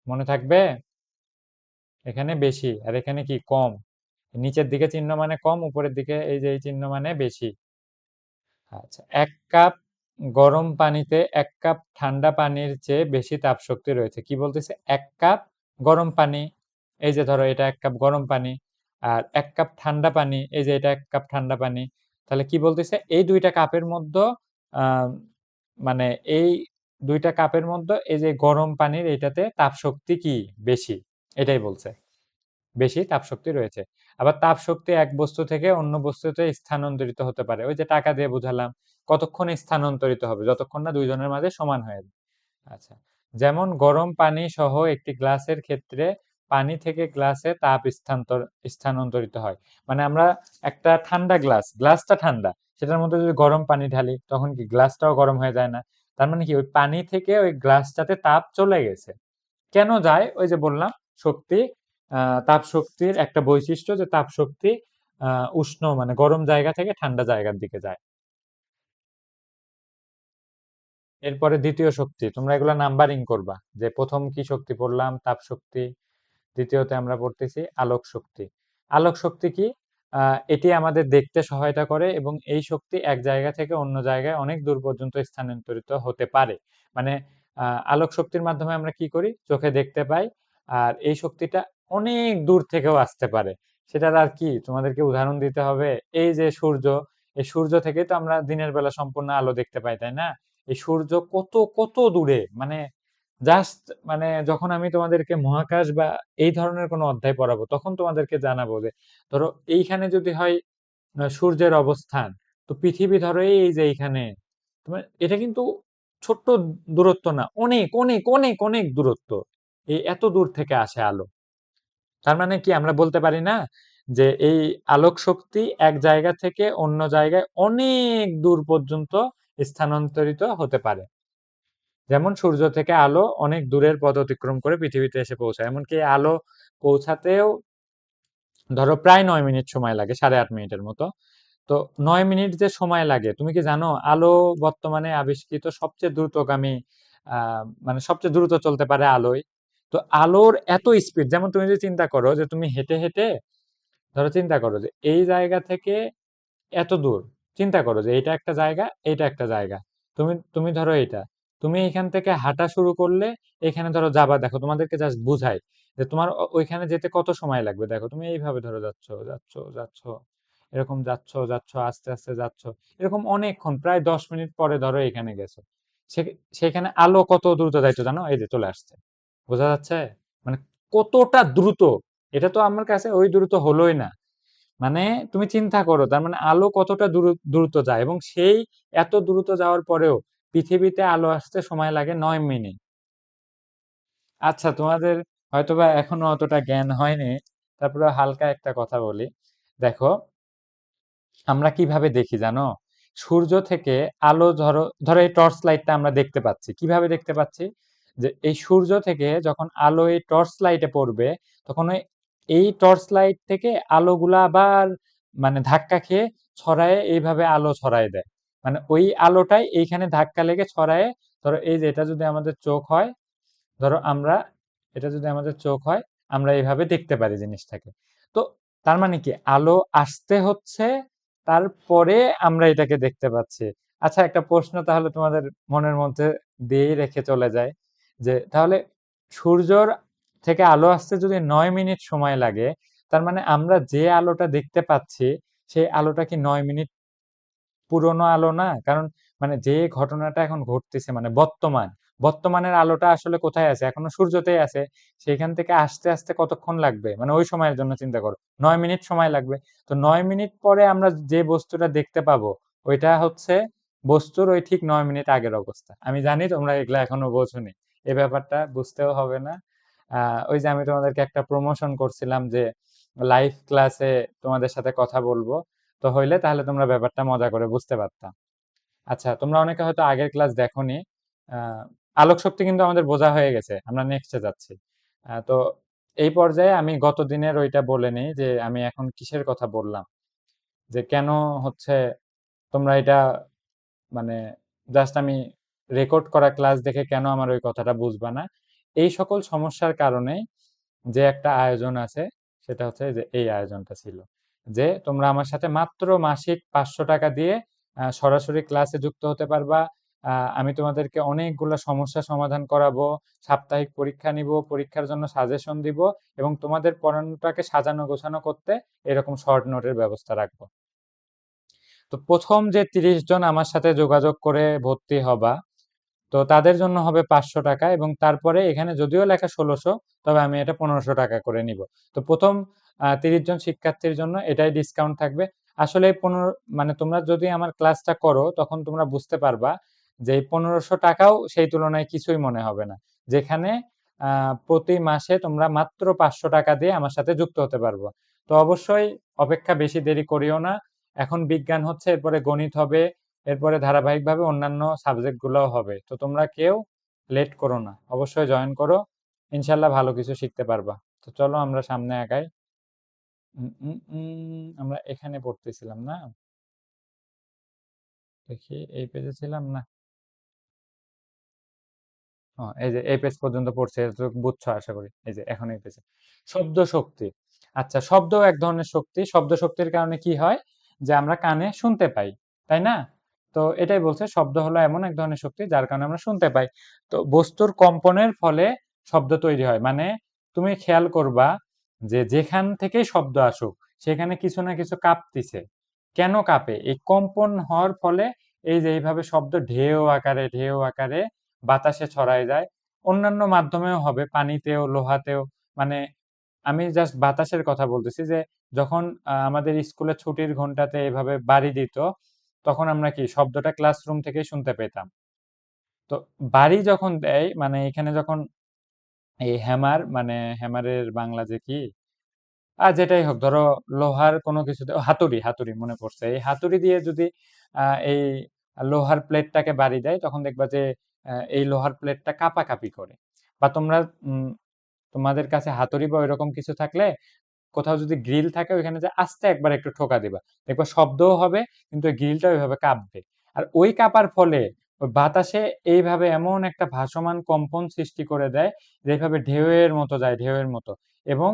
মনে থাকবে? এখানে বেশি আর এখানে কি কম। নিচের দিকে চিহ্ন মানে কম, উপরের দিকে এই যে এই চিহ্ন মানে বেশি। আচ্ছা, এক কাপ গরম পানিতে এক কাপ ঠান্ডা পানির চেয়ে বেশি তাপশক্তি রয়েছে। কি বলতেছে? এক কাপ গরম পানি, এই যে ধরো এটা এক কাপ গরম পানি, আর এক কাপ ঠান্ডা পানি, এই যে এটা এক কাপ ঠান্ডা পানি। তাহলে কি বলতেছে? এই দুইটা কাপের মধ্যে আহ মানে এই দুইটা কাপের মধ্যে এই যে গরম পানির এটাতে তাপশক্তি কি বেশি, এটাই বলছে। বেশি তাপশক্তি রয়েছে। আবার তাপশক্তি এক বস্তু থেকে অন্য বস্তুতে স্থানান্তরিত হতে পারে। ওই যে টাকা দিয়ে বুঝালাম, কতক্ষণে স্থানান্তরিত হবে? যতক্ষণ না দুইজনের মাঝে সমান হয়ে যায়। আচ্ছা, যেমন গরম পানি সহ একটি গ্লাসের ক্ষেত্রে পানি থেকে গ্লাসে তাপ স্থানান্তরিত হয়। মানে আমরা একটা ঠান্ডা গ্লাসটা ঠান্ডা, সেটার মধ্যে যদি গরম পানি ঢালি তখন কি গ্লাসটাও গরম হয়ে যায় না? তার মানে কি ওই পানি থেকে ওই গ্লাসটাতে তাপ চলে গেছে। কেন যায়? ওই যে বললাম, শক্তি, তাপ শক্তির একটা বৈশিষ্ট্য যে তাপ শক্তি উষ্ণ মানে গরম জায়গা থেকে ঠান্ডা জায়গার দিকে যায়। এরপরে দ্বিতীয় শক্তি, তোমরা এগুলো নাম্বারিং করবা, যে প্রথম কি শক্তি পড়লাম? তাপ শক্তি। দ্বিতীয়তে আমরা পড়তেছি আলোক শক্তি। আলোক শক্তি কি? এটি আমাদের দেখতে সহায়তা করে এবং এই শক্তি এক জায়গা থেকে অন্য জায়গায় অনেক দূর পর্যন্ত স্থানান্তরিত হতে পারে। মানে আলোক শক্তির মাধ্যমে আমরা কি করি? চোখে দেখতে পাই। আর এই শক্তিটা অনেক দূর থেকেও আসতে পারে। সেটার আর কি তোমাদেরকে উদাহরণ দিতে হবে? এই যে সূর্য, এই সূর্য থেকেই তো আমরা দিনের বেলা সম্পূর্ণ আলো দেখতে পাই, তাই না? এই সূর্য কত কত দূরে, মানে জাস্ট, মানে যখন আমি তোমাদেরকে মহাকাশ বা এই ধরনের কোনো অধ্যায় পড়াবো তখন তোমাদেরকে জানাবো যে ধরো এইখানে যদি হয় সূর্যের অবস্থান, তো পৃথিবী ধরো এই যে এইখানে, তোমার এটা কিন্তু ছোট্ট দূরত্ব না, অনেক অনেক অনেক অনেক দূরত্ব। এই এত দূর থেকে আসে আলো। তার মানে কি আমরা বলতে পারি না যে এই আলোক শক্তি এক জায়গা থেকে অন্য জায়গায় অনেক দূর পর্যন্ত স্থানান্তরিত হতে পারে? যেমন সূর্য থেকে আলো অনেক দূরের পথ অতিক্রম করে পৃথিবীতে এসে পৌঁছায়, এমনকি আলো পৌঁছাতেও ধরো প্রায় 9 মিনিট সময় লাগে, 8.5 মিনিটের মতো। তো 9 মিনিট যে সময় লাগে, তুমি কি জানো আলো বর্তমানে আবিষ্কৃত সবচেয়ে দ্রুতগামী, মানে সবচেয়ে দ্রুত চলতে পারে আলোয়। তো আলোর এত স্পিড, যেমন তুমি যদি চিন্তা করো যে তুমি হেঁটে হেঁটে, ধরো চিন্তা করো যে এই জায়গা থেকে এত দূর, চিন্তা করো যে এটা একটা জায়গা, এটা একটা জায়গা, তুমি তুমি ধরো এটা, তুমি এখান থেকে হাঁটা শুরু করলে, এখানে ধরো যাবা, দেখো তোমাদেরকে জাস্ট বুঝাই যে তোমার ওইখানে যেতে কত সময় লাগবে। দেখো তুমি এইভাবে ধরো যাচ্ছ যাচ্ছ যাচ্ছ, এরকম যাচ্ছ যাচ্ছ আস্তে আস্তে যাচ্ছ, এরকম অনেকক্ষণ, প্রায় 10 মিনিট পরে ধরো এখানে গেছো। সেখানে আলো কত দ্রুত যাইতো জানো? এই যে চলে আসছে। বোঝা যাচ্ছে? মানে কতটা দ্রুত। এটা তো আমার কাছে ওই দ্রুত হলোই না। মানে তুমি চিন্তা করো, তার মানে আলো কতটা দ্রুত যায়, এবং সেই এত দ্রুত যাওয়ার পরেও পৃথিবীতে আলো আসতে সময় লাগে 9 মিনিট। আচ্ছা, তোমাদের হয়তোবা এখনো অতটা জ্ঞান হয়নি, তারপরে হালকা একটা কথা বলি। দেখো, আমরা কিভাবে দেখি জানো? সূর্য থেকে আলো, ধরো ধরো এই টর্চ লাইটটা আমরা দেখতে পাচ্ছি, কিভাবে দেখতে পাচ্ছি? যে এই সূর্য থেকে যখন আলো এই টর্চ লাইটে পড়বে, তখন এই টর্চ লাইট থেকে আলোগুলা আবার মানে ধাক্কা খেয়ে ছড়ায়, এইভাবে আলো ছড়ায় দেয়। মানে ওই আলোটাই এইখানে ধাক্কা লেগে ছড়ায়। ধরো এই যে এটা যদি আমাদের চোখ হয়, ধরো আমরা, এটা যদি আমাদের চোখ হয়, আমরা এইভাবে দেখতে পারি জিনিসটাকে। তো তার মানে কি আলো আসতে হচ্ছে, তারপরে আমরা এটাকে দেখতে পাচ্ছি। আচ্ছা, একটা প্রশ্ন তাহলে তোমাদের মনের মধ্যে দিয়েই রেখে চলে যায়, যে তাহলে সূর্যর থেকে আলো আসতে যদি 9 মিনিট সময় লাগে, তার মানে আমরা যে আলোটা দেখতে পাচ্ছি সেই আলোটা কি 9 মিনিট পুরনো আলো না? কারণ মানে যে ঘটনাটা এখন ঘটতেছে, মানে বর্তমানের আলোটা আসলে কোথায় আছে? এখনো সূর্যতেই আছে। সেখান থেকে আসতে আসতে কতক্ষণ লাগবে? মানে ওই সময়ের জন্য চিন্তা করো, 9 মিনিট সময় লাগবে। তো 9 মিনিট পরে আমরা যে বস্তুটা দেখতে পাবো, ওইটা হচ্ছে বস্তুর ওই ঠিক 9 মিনিট আগের অবস্থা। আমি জানি তোমরা এগুলা এখনো বোঝোনি, এই ব্যাপারটা বুঝতেও হবে না। ওই যে আমি তোমাদেরকে একটা প্রমোশন করছিলাম যে লাইভ ক্লাসে তোমাদের সাথে কথা বলবো। তো হইলে তাহলে তোমরা ব্যাপারটা মজা করে বুঝতে পারতাম। আচ্ছা, তোমরা অনেকে হয়তো আগের ক্লাস দেখোনি। আহ, আলোক শক্তি কিন্তু আমাদের বোঝা হয়ে গেছে, আমরা নেক্সটে যাচ্ছি। তো এই পর্যায়ে আমি গত দিনের ওইটা বলে নিই যে আমি এখন কিসের কথা বললাম, যে কেন হচ্ছে তোমরা এটা মানে জাস্ট আমি রেকর্ড করা ক্লাস দেখে কেন আমার ওই কথাটা বুঝবা না। এই সকল সমস্যার কারণেই যে একটা আয়োজন আছে, সেটা হচ্ছে যে এই আয়োজনটা ছিল, যে তোমরা আমার সাথে মাত্র মাসিক 500 টাকা দিয়ে সরাসরি ক্লাসে যুক্ত হতে পারবা। আমি তোমাদেরকে অনেকগুলো সমস্যা সমাধান করাবো, সাপ্তাহিক পরীক্ষা নিব, পরীক্ষার জন্য সাজেশন দিব, এবং তোমাদের পড়ানোটাকে সাজানো গোছানো করতে এরকম শর্ট নোটের ব্যবস্থা রাখবো। তো প্রথম যে 30 জন আমার সাথে যোগাযোগ করে ভর্তি হবা, তো তাদের জন্য হবে 500 টাকা, এবং তারপরে এখানে যদিও লেখা 1600, তবে আমি এটা 1500 টাকা করে নিব। তো প্রথম 30 জন শিক্ষার্থীর জন্য এটাই ডিসকাউন্ট থাকবে। আসলে 15, মানে তোমরা যদি আমার ক্লাসটা করো তখন তোমরা বুঝতে পারবা যে এই 1500 টাকাও সেই তুলনায় কিছুই মনে হবে না, যেখানে প্রতি মাসে তোমরা মাত্র 500 টাকা দিয়ে আমার সাথে যুক্ত হতে পারবো। তো অবশ্যই অপেক্ষা বেশি দেরি করিও না। এখন বিজ্ঞান হচ্ছে, এরপরে গণিত হবে, এরপরে ধারাবাহিকভাবে অন্যান্য সাবজেক্ট গুলোও হবে। তো তোমরা কেউ লেট করো না, অবশ্যই জয়েন করো, ইনশাল্লাহ ভালো কিছু শিখতে পারবা। তো চলো আমরা সামনে আগাই। আমরা এখানে পড়তেছিলাম না, দেখি এই পেজে ছিলাম না। এই যে এই পেজ পর্যন্ত পড়ছে, এতটুকু বুঝছো আশা করি। এই যে এখন এই পেজে শব্দ শক্তি। আচ্ছা, শব্দ এক ধরনের শক্তি। শব্দ শক্তির কারণে কি হয়, যে আমরা কানে শুনতে পাই, তাই না? তো এটাই বলছে, শব্দ হলো এমন এক ধরনের শক্তি যার কারণে আমরা শুনতে পাই। তো বস্তুর কম্পনের ফলে শব্দ তৈরি হয়, মানে তুমি খেয়াল করবা যে যেখান থেকেই শব্দ আসুক সেখানে কিছু না কিছু কাঁপতিছে। কেন কাঁপে? এই কম্পন হওয়ার ফলে এই যে এইভাবে শব্দ ঢেউ আকারে ঢেউ আকারে বাতাসে ছড়ায় যায়। অন্যান্য মাধ্যমেও হবে, পানিতেও, লোহাতেও। মানে আমি জাস্ট বাতাসের কথা বলতেছি, যে যখন আমাদের স্কুলে ছুটির ঘন্টাতে এভাবে বাড়ি দিত, তখন আমরা কি শব্দটা ক্লাসরুম থেকেই শুনতে পেতাম। তো বাড়ি যখন দেয়, মানে এখানে যখন এই হ্যামার, মানে হ্যামারের বাংলা যে কি, যেটাই হোক, ধরো লোহার কোনো কিছুতে, হাতুড়ি, হাতুড়ি মনে পড়ছে, এই হাতুড়ি দিয়ে যদি এই লোহার প্লেটটাকে বাড়ি দেয়, তখন দেখবা যে এই লোহার প্লেটটা কাঁপাকাঁপি করে। বা তোমরা তোমাদের কাছে হাতুড়ি বা ওইরকম কিছু থাকলে, কোথাও যদি গ্রিল থাকে, ওইখানে যে আস্তে একবার একটু ঠোকা দিবা, দেখবা শব্দও হবে, কিন্তু ওই গ্রিলটা ওইভাবে কাঁপবে। আর ওই কাঁপার ফলে ওই বাতাসে এইভাবে এমন একটা ভাসমান কম্পন সৃষ্টি করে দেয়, যেভাবে ঢেউয়ের মতো যায়, ঢেউয়ের মতো। এবং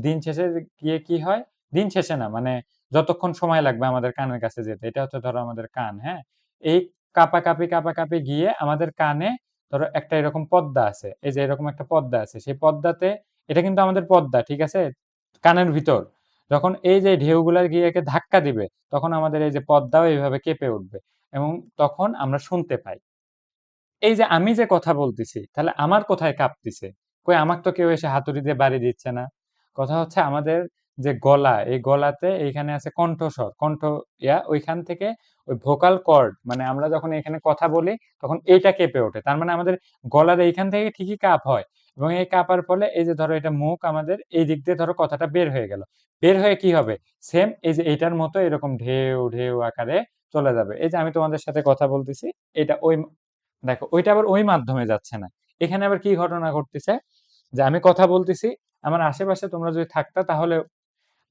দিন শেষে গিয়ে কি হয়, দিন শেষে না, মানে যতক্ষণ সময় লাগবে আমাদের কানের কাছে যেতে, এটা হচ্ছে ধরো আমাদের কান, হ্যাঁ, এই কাঁপাকাঁপি গিয়ে আমাদের কানে, ধরো একটা এরকম পর্দা আছে, এই যে এরকম একটা পর্দা আছে, সেই পর্দাতে, এটা কিন্তু আমাদের পর্দা, ঠিক আছে, কানের ভিতর। যখন এই যে ঢেউগুলা গিয়ে একে ধাক্কা দিবে, তখন আমাদের এই যে পর্দাও এইভাবে কেঁপে উঠবে, এবং তখন আমরা শুনতে পাই। এই যে আমি যে কথা বলতেছি, তাহলে আমার কোথায় কাঁপতিছে? কই, আমার তো কেউ এসে হাতুড়ি দিয়ে বাড়ি দিচ্ছে না। কথা হচ্ছে আমাদের যে গলা, এই গলাতে এইখানে আছে কণ্ঠস্বর, কণ্ঠ, ওইখান থেকে ওই ভোকাল কর্ড, মানে আমরা যখন এখানে কথা বলি তখন এইটা কেঁপে ওঠে। তার মানে আমাদের গলার এইখান থেকে ঠিকই কাঁপ হয়, এবং এই কাঁপার ফলে এই যে ধরো এটা মুখ, আমাদের এই দিক দিয়ে ধরো কথাটা বের হয়ে গেল, বের হয়ে কি হবে, সেম এই যে এইটার মতো এরকম ঢেউ ঢেউ আকারে চলে যাবে। এই যে আমি তোমাদের সাথে কথা বলতেছি, এটা ওই, দেখো ওইটা আবার ওই মাধ্যমে যাচ্ছে না। এখানে আবার কি ঘটনা ঘটতেছে, যে আমি কথা বলতেছি, আমার আশেপাশে তোমরা যদি থাকতা, তাহলে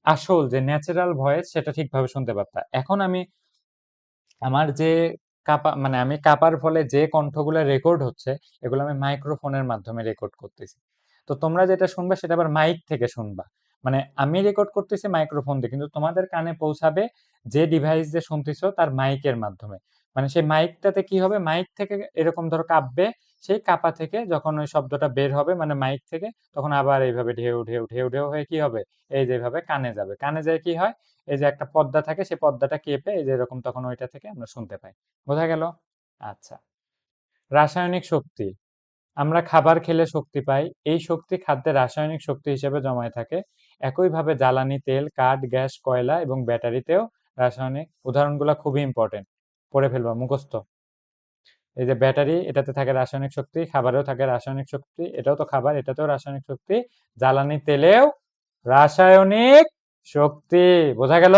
আসল যে ন্যাচারাল ভয়েস সেটা ঠিকভাবে শুনতে পারতা। এখন আমি আমার যে মানে আমি কাপার ফলে যে কণ্ঠগুলো রেকর্ড হচ্ছে, এগুলো আমি মাইক্রোফোনের মাধ্যমে রেকর্ড করতেছি। তো তোমরা যেটা শুনবা সেটা আবার মাইক থেকে শুনবা। মানে আমি রেকর্ড করতেছি মাইক্রোফোন দিয়ে, কিন্তু তোমাদের কানে পৌঁছাবে যে ডিভাইস দিয়ে শুনতেছো তার মাইকের মাধ্যমে। মানে সেই মাইকটাতে কি হবে, মাইক থেকে এরকম ধরো কাঁপবে, সেই কাপা থেকে যখন ওই শব্দটা বের হবে, মানে মাইক থেকে, তখন আবার এইভাবে ঢেউ ঢেউ ঢেউ ঢেউ হয়ে কি হবে, এই যেভাবে কানে যাবে, কানে যায় কি হয়, এই যে একটা পর্দা থাকে, সেই পর্দাটা কেঁপে এই যে এরকম, তখন ওইটা থেকে আমরা শুনতে পাই। বোঝা গেল? আচ্ছা, রাসায়নিক শক্তি। আমরা খাবার খেলে শক্তি পাই, এই শক্তি খাদ্যে রাসায়নিক শক্তি হিসেবে জমায়ে থাকে। একইভাবে জ্বালানি তেল, কাঠ, গ্যাস, কয়লা এবং ব্যাটারিতেও রাসায়নিক, উদাহরণগুলো খুবই ইম্পর্টেন্ট, পড়ে ফেলবা, মুখস্থ। এই যে ব্যাটারি, এটাতে থাকে রাসায়নিক শক্তি, খাবারেও থাকে রাসায়নিক শক্তি, এটাও তো খাবার, এটাতেও রাসায়নিক শক্তি, জ্বালানি তেলেও রাসায়নিক শক্তি বোঝা গেল?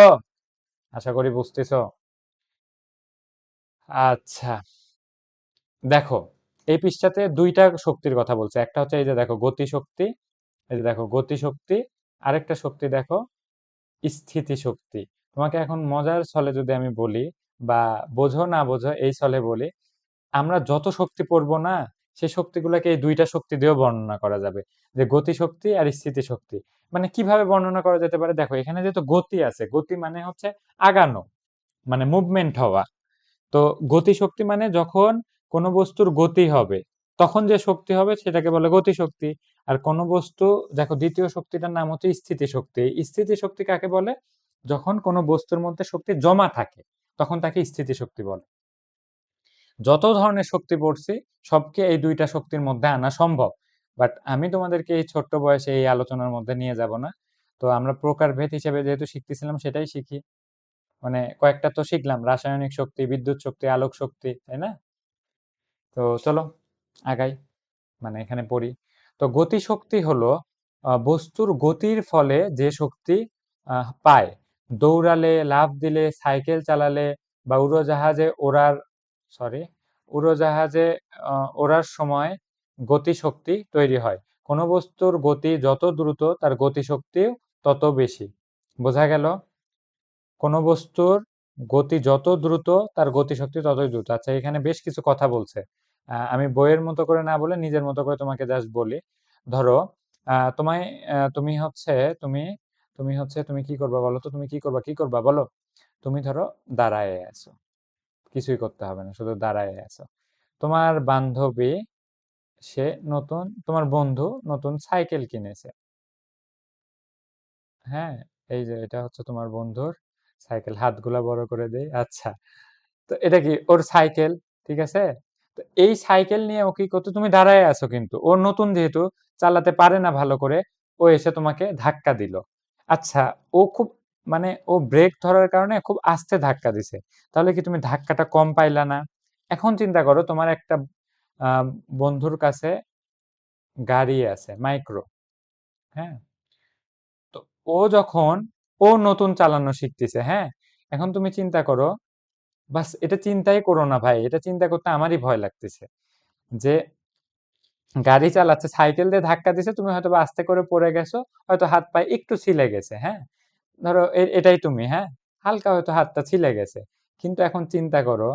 আশা করি বুঝতেছো। আচ্ছা, দেখো এই পৃষ্ঠাতে দুইটা শক্তির কথা বলছে। একটা হচ্ছে এই যে দেখো গতি শক্তি, এই যে দেখো গতি শক্তি, আরেকটা শক্তি দেখো স্থিতি শক্তি। তোমাকে এখন মজার ছলে যদি আমি বলি, বা বোঝো না বোঝো এই ছলে বলি, আমরা যত শক্তি পড়বো না, সেই শক্তিগুলোকে এই দুইটা শক্তি দিয়েও বর্ণনা করা যাবে, যে গতি শক্তি আর স্থিতি শক্তি। মানে কিভাবে বর্ণনা করা যেতে পারে, দেখো এখানে যেহেতু গতি আছে, গতি মানে হচ্ছে আগানো, মানে মুভমেন্ট হওয়া। তো গতি শক্তি মানে যখন কোনো বস্তুর গতি হবে, তখন যে শক্তি হবে সেটাকে বলে গতি শক্তি। আর কোনো বস্তু, দেখো দ্বিতীয় শক্তিটার নাম হচ্ছে স্থিতি শক্তি। এই স্থিতি শক্তি কাকে বলে? যখন কোনো বস্তুর মধ্যে শক্তি জমা থাকে, তখন তাকে স্থিতি শক্তি বলে। যত ধরনের শক্তি পড়ছি, সবকে এই দুইটা শক্তির মধ্যে আনা সম্ভব। বাট আমি তোমাদেরকে এই ছোট্ট বয়সে এই আলোচনার মধ্যে নিয়ে যাব না। তো আমরা প্রকারভেদ হিসেবে যেহেতু শিখতেছিলাম, সেটাই শিখি। মানে কয়েকটা তো শিখলাম, রাসায়নিক শক্তি, বিদ্যুৎ শক্তি, আলোক শক্তি, তাই না? তো চলো আগাই, মানে এখানে পড়ি। তো গতি শক্তি হলো বস্তুর গতির ফলে যে শক্তি পায়। দৌড়ালে, লাফ দিলে, সাইকেল চালালে বা উড়োজাহাজে ওড়ার, সরি, উড়োজাহাজে ওড়ার সময় গতি শক্তি তৈরি হয়। কোনো বস্তুর গতি যত দ্রুত, তার গতি শক্তিও তত বেশি। বোঝা গেল? কোনো বস্তুর গতি যত দ্রুত, তার গতিশক্তি ততই দ্রুত। আচ্ছা, এখানে বেশ কিছু কথা বলছে। আমি বইয়ের মতো করে না বলে নিজের মতো করে তোমাকে জাস্ট বলি। ধরো তোমায় তুমি হচ্ছে তুমি তুমি হচ্ছে তুমি কি করবা বলো তো? তুমি কি করবা বলো? তুমি ধরো দাঁড়ায় আছো, কিছুই করতে হবে না, শুধু দাঁড়ায় আছো। তোমার বান্ধবী, সে নতুন, তোমার বন্ধু নতুন সাইকেল কিনেছে। হ্যাঁ, এই যে এটা হচ্ছে তোমার বন্ধুর সাইকেল, হাতগুলা বড় করে দেই। আচ্ছা, তো এটা কি ওর সাইকেল, ঠিক আছে? তো এই সাইকেল নিয়ে ও কি করতো, তুমি দাঁড়ায় আছো, কিন্তু ওর নতুন যেহেতু, চালাতে পারে না ভালো করে, ও এসে তোমাকে ধাক্কা দিল। আচ্ছা, ও খুব, মানে ও ব্রেক ধরার কারণে খুব আস্তে ধাক্কা দিছে, তাহলে কি তুমি ধাক্কাটা কম পাইলা না? এখন চিন্তা করো, তোমার একটা আহ, বন্ধুর কাছে গাড়ি আছে মাইক্রো, হ্যাঁ? তো ও যখন, ও নতুন চালানো শিখতেছে, হ্যাঁ? এখন তুমি চিন্তা করো, বাস এটা চিন্তাই করো না ভাই, এটা চিন্তা করতে আমারই ভয় লাগতেছে, যে গাড়ি চালাচ্ছে, সাইকেল দিয়ে ধাক্কা দিছে, তুমি হয়তো বা আস্তে করে পড়ে গেছো, হয়তো হাত পায়ে একটু ছিলে গেছে, হ্যাঁ? ধরো এটাই তুমি, হ্যাঁ, হালকা হয়তো হাতটা ছিলে গেছে। কিন্তু এখন চিন্তা করো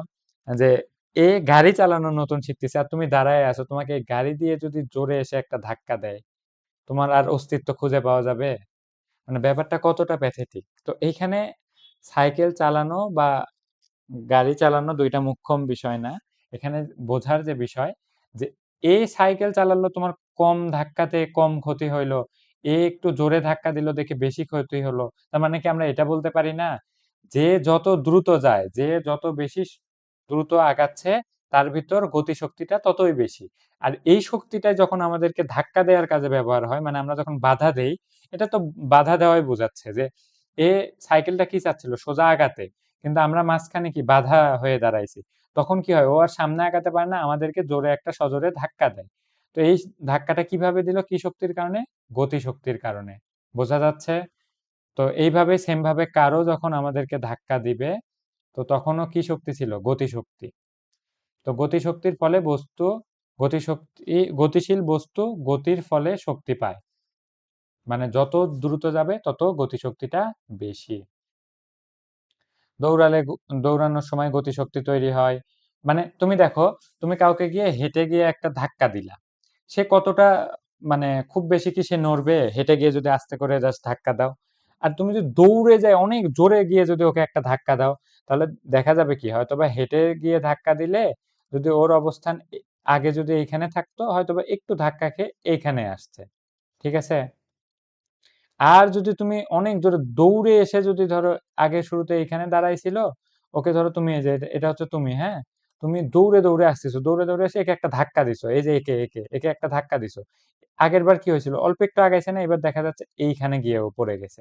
যে এ গাড়ি চালানো নতুন শিখতেছে, আর তুমি দাঁড়ায় আছো, তোমাকে এই গাড়ি দিয়ে যদি জোরে এসে একটা ধাক্কা দেয়, তোমার আর অস্তিত্ব খুঁজে পাওয়া যাবে? মানে ব্যাপারটা কতটা প্যাথেটিক। তো এইখানে সাইকেল চালানো বা গাড়ি চালানো দুইটা মুখ্যম বিষয় না। এখানে বোঝার যে বিষয়, যে এই সাইকেল চালালো তোমার কম ধাক্কাতে কম ক্ষতি হইলো, এ একটু জোরে ধাক্কা দিল দেখে বেশি ক্ষতি হলো। তার মানে কি আমরা এটা বলতে পারি না, যে যত দ্রুত যায়, যে যত বেশি দ্রুত আগাচ্ছে, তার ভিতর গতি শক্তিটা ততই বেশি। আর এই শক্তিটা যখন আমাদেরকে ধাক্কা দেওয়ার কাজে ব্যবহার হয়, মানে আমরা যখন বাধা দেই, এটা তো বাধা দেওয়াই বোঝাচ্ছে, যে এ সাইকেলটা কি চাচ্ছিল, সোজা আগাতে, কিন্তু আমরা মাঝখানে কি বাধা হয়ে দাঁড়াইছি। তখন কি হয়, ও আর সামনে আগাতে পারে না, আমাদেরকে জোরে একটা সজোরে ধাক্কা দেয়। তো এই ধাক্কাটা কিভাবে দিল, কি শক্তির কারণে? গতি শক্তির কারণে। বোঝা যাচ্ছে? তো এইভাবে সেম ভাবে কারো যখন আমাদেরকে ধাক্কা দিবে, তো তখনও কি শক্তি ছিল? গতি শক্তি। তো গতি শক্তির ফলে বস্তু, গতিশীল বস্তু গতির ফলে শক্তি পায়। মানে যত দ্রুত যাবে তত গতি শক্তিটা বেশি। দৌড়ালে দৌড়ানোর সময় গতিশক্তি তৈরি হয়। মানে তুমি দেখো, তুমি কাউকে গিয়ে হেঁটে গিয়ে একটা ধাক্কা দিলা, সে কতটা, মানে খুব বেশি কি সে নড়বে? হেঁটে গিয়ে যদি আস্তে করে জাস্ট ধাক্কা দাও। আর তুমি যদি দৌড়ে যায় অনেক জোরে গিয়ে যদি ওকে একটা ধাক্কা দাও, তাহলে দেখা যাবে কি, হয়তোবা হেঁটে গিয়ে ধাক্কা দিলে, যদি ওর অবস্থান আগে যদি এইখানে থাকতো, হয়তোবা একটু ধাক্কা খেয়ে এইখানে আসছে, ঠিক আছে? আর যদি তুমি অনেক জোরে দৌড়ে এসে যদি ধরো, আগে শুরুতে এইখানে দাঁড়াইছিল, ওকে ধরো তুমি, এই যে এটা হচ্ছে তুমি, হ্যাঁ, তুমি দৌড়ে দৌড়ে আসতেছো, দৌড়ে দৌড়ে এসে একে একটা ধাক্কা দিছো, এই যে একে একে একে একটা ধাক্কা দিছো। আগের বার কি হয়েছিল, অল্প একটু আগাইছে না, এবার দেখা যাচ্ছে এইখানে গিয়ে ও পড়ে গেছে।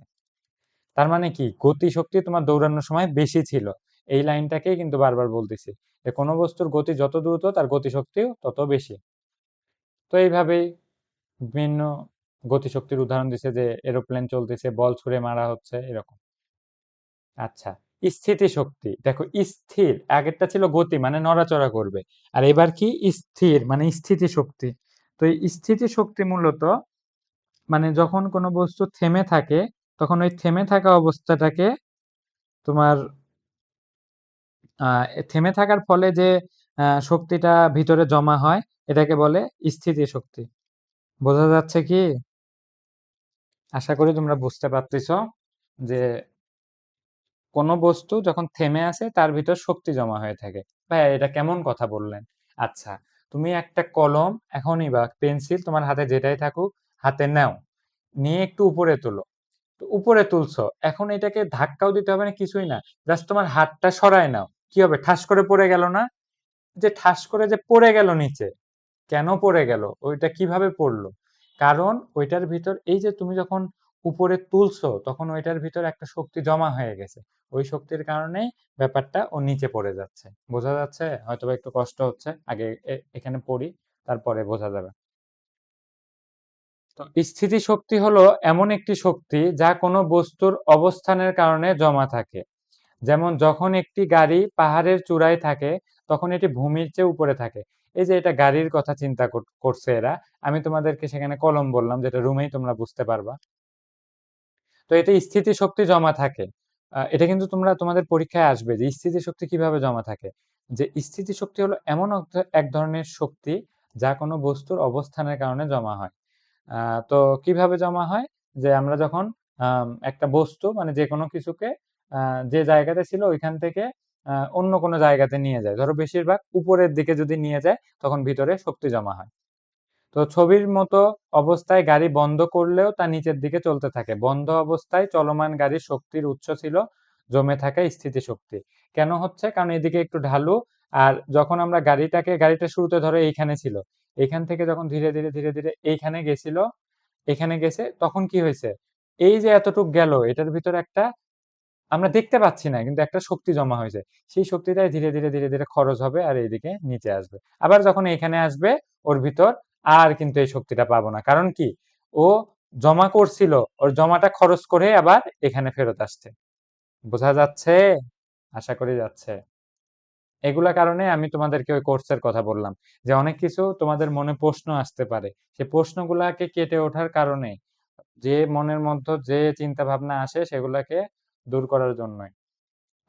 তার মানে কি, গতি শক্তি তোমার দৌড়ানোর সময় বেশি ছিল। এই লাইনটাকেই কিন্তু বারবার বলতেছি, যে কোনো বস্তুর গতি যত দ্রুত, তার গতি শক্তিও তত বেশি। তো এইভাবেই বিভিন্ন গতিশক্তির উদাহরণ দিছে যে এরোপ্লেন চলতেছে, বল ছুঁড়ে মারা হচ্ছে এরকম। আচ্ছা, স্থিতিশক্তি দেখো, স্থির আগেরটা ছিল গতি মানে নড়াচড়া করবে, আর এবার কি স্থির মানে স্থিতিশক্তি। তো এই স্থিতিশক্তি মূলত মানে যখন কোনো বস্তু থেমে থাকে তখন ওই থেমে থাকা অবস্থাটাকে তোমার থেমে থাকার ফলে যে শক্তিটা ভিতরে জমা হয় এটাকে বলে স্থিতিশক্তি। বোঝা যাচ্ছে কি? আশা করি তোমরা বুঝতে পারতেছো যে কোনো বস্তু যখন থেমে আসে তার ভিতর শক্তি জমা হয়ে থাকে। ভাইয়া এটা কেমন কথা বললেন? আচ্ছা, তুমি একটা কলম এখনই বা পেন্সিল তোমার হাতে যেটাই থাকুক হাতে নাও, নিয়ে একটু উপরে তোলো। তো উপরে তুলছো, এখন এটাকে ধাক্কাও দিতে হবে না, কিছুই না, জাস্ট তোমার হাতটা সরায় নাও, কি হবে? ঠাস করে পড়ে গেল না? যে ঠাস করে যে পড়ে গেল নিচে, কেন পড়ে গেল? ওইটা কিভাবে পড়লো? কারণ ওইটার ভিতর এই যে তুমি যখন উপরে তুলছো তখন ওইটার ভিতর একটা শক্তি জমা হয়ে গেছে, ওই শক্তির কারণেই ব্যাপারটা ও নিচে পড়ে যাচ্ছে। বোঝা যাচ্ছে? হয়তোবা একটু কষ্ট হচ্ছে, আগে এখানে পড়ি, তারপরে বোঝা যাবে। তো স্থিতিশক্তি হলো এমন একটি শক্তি যা কোনো বস্তুর অবস্থানের কারণে জমা থাকে। যেমন যখন একটি গাড়ি পাহাড়ের চূড়ায় থাকে তখন এটি ভূমির চেয়ে উপরে থাকে। এই যে এটা গাড়ির কথা চিন্তা করছে এরা, আমি তোমাদেরকে সেখানে কলম বললাম যেটা রুমেই তোমরা বুঝতে পারবা। তো এতে স্থিতিশক্তি জমা থাকে। এটা কিন্তু তোমরা তোমাদের পরীক্ষায় আসবে যে স্থিতিশক্তি কিভাবে জমা থাকে। যে স্থিতিশক্তি হলো এমন এক ধরনের শক্তি যা কোনো বস্তুর অবস্থানের কারণে জমা হয়। তো কিভাবে জমা হয়? যে আমরা যখন একটা বস্তু মানে যেকোনো কিছুকে যে জায়গাতে ছিল ওইখান থেকে অন্য কোনো জায়গাতে নিয়ে যায়, ধরো বেশিরভাগ উপরের দিকে যদি নিয়ে যায় তখন ভিতরে শক্তি জমা হয়। তো ছবির মতো অবস্থায় গাড়ি বন্ধ করলেও তা নিচের দিকে চলতে থাকে। বন্ধ অবস্থায় চলমান গাড়ির শক্তির উৎস ছিল জমে থাকা স্থিতিশক্তি। কেন হচ্ছে? কারণ এদিকে একটু ঢালু, আর যখন আমরা গাড়িটা শুরুতে ধরো এইখানে ছিল, এইখান থেকে যখন ধীরে ধীরে ধীরে ধীরে এইখানে গেছিল, এখানে গেছে, তখন কি হয়েছে? এই যে এতটুক গেল এটার ভিতর একটা আমরা দেখতে পাচ্ছি না কিন্তু একটা শক্তি জমা হয়েছে, সেই শক্তিটাই ধীরে ধীরে ধীরে ধীরে খরচ হবে আর এইদিকে নিচে আসবে। আবার যখন এখানে আসবে ওর ভিতর আর কিন্তু এই শক্তিটা পাবো না, কারণ কি? ও জমা করছিল, ওর জমাটা খরচ করে আবার এখানে ফেরত আসছে। বোঝা যাচ্ছে? আশা করি যাচ্ছে। এগুলা কারণে আমি তোমাদেরকে ওই কোর্সের কথা বললাম যে অনেক কিছু তোমাদের মনে প্রশ্ন আসতে পারে, সেই প্রশ্নগুলাকে কেটে ওঠার কারণে যে মনের মধ্যে যে চিন্তা ভাবনা আসে সেগুলাকে দূর করার জন্যই।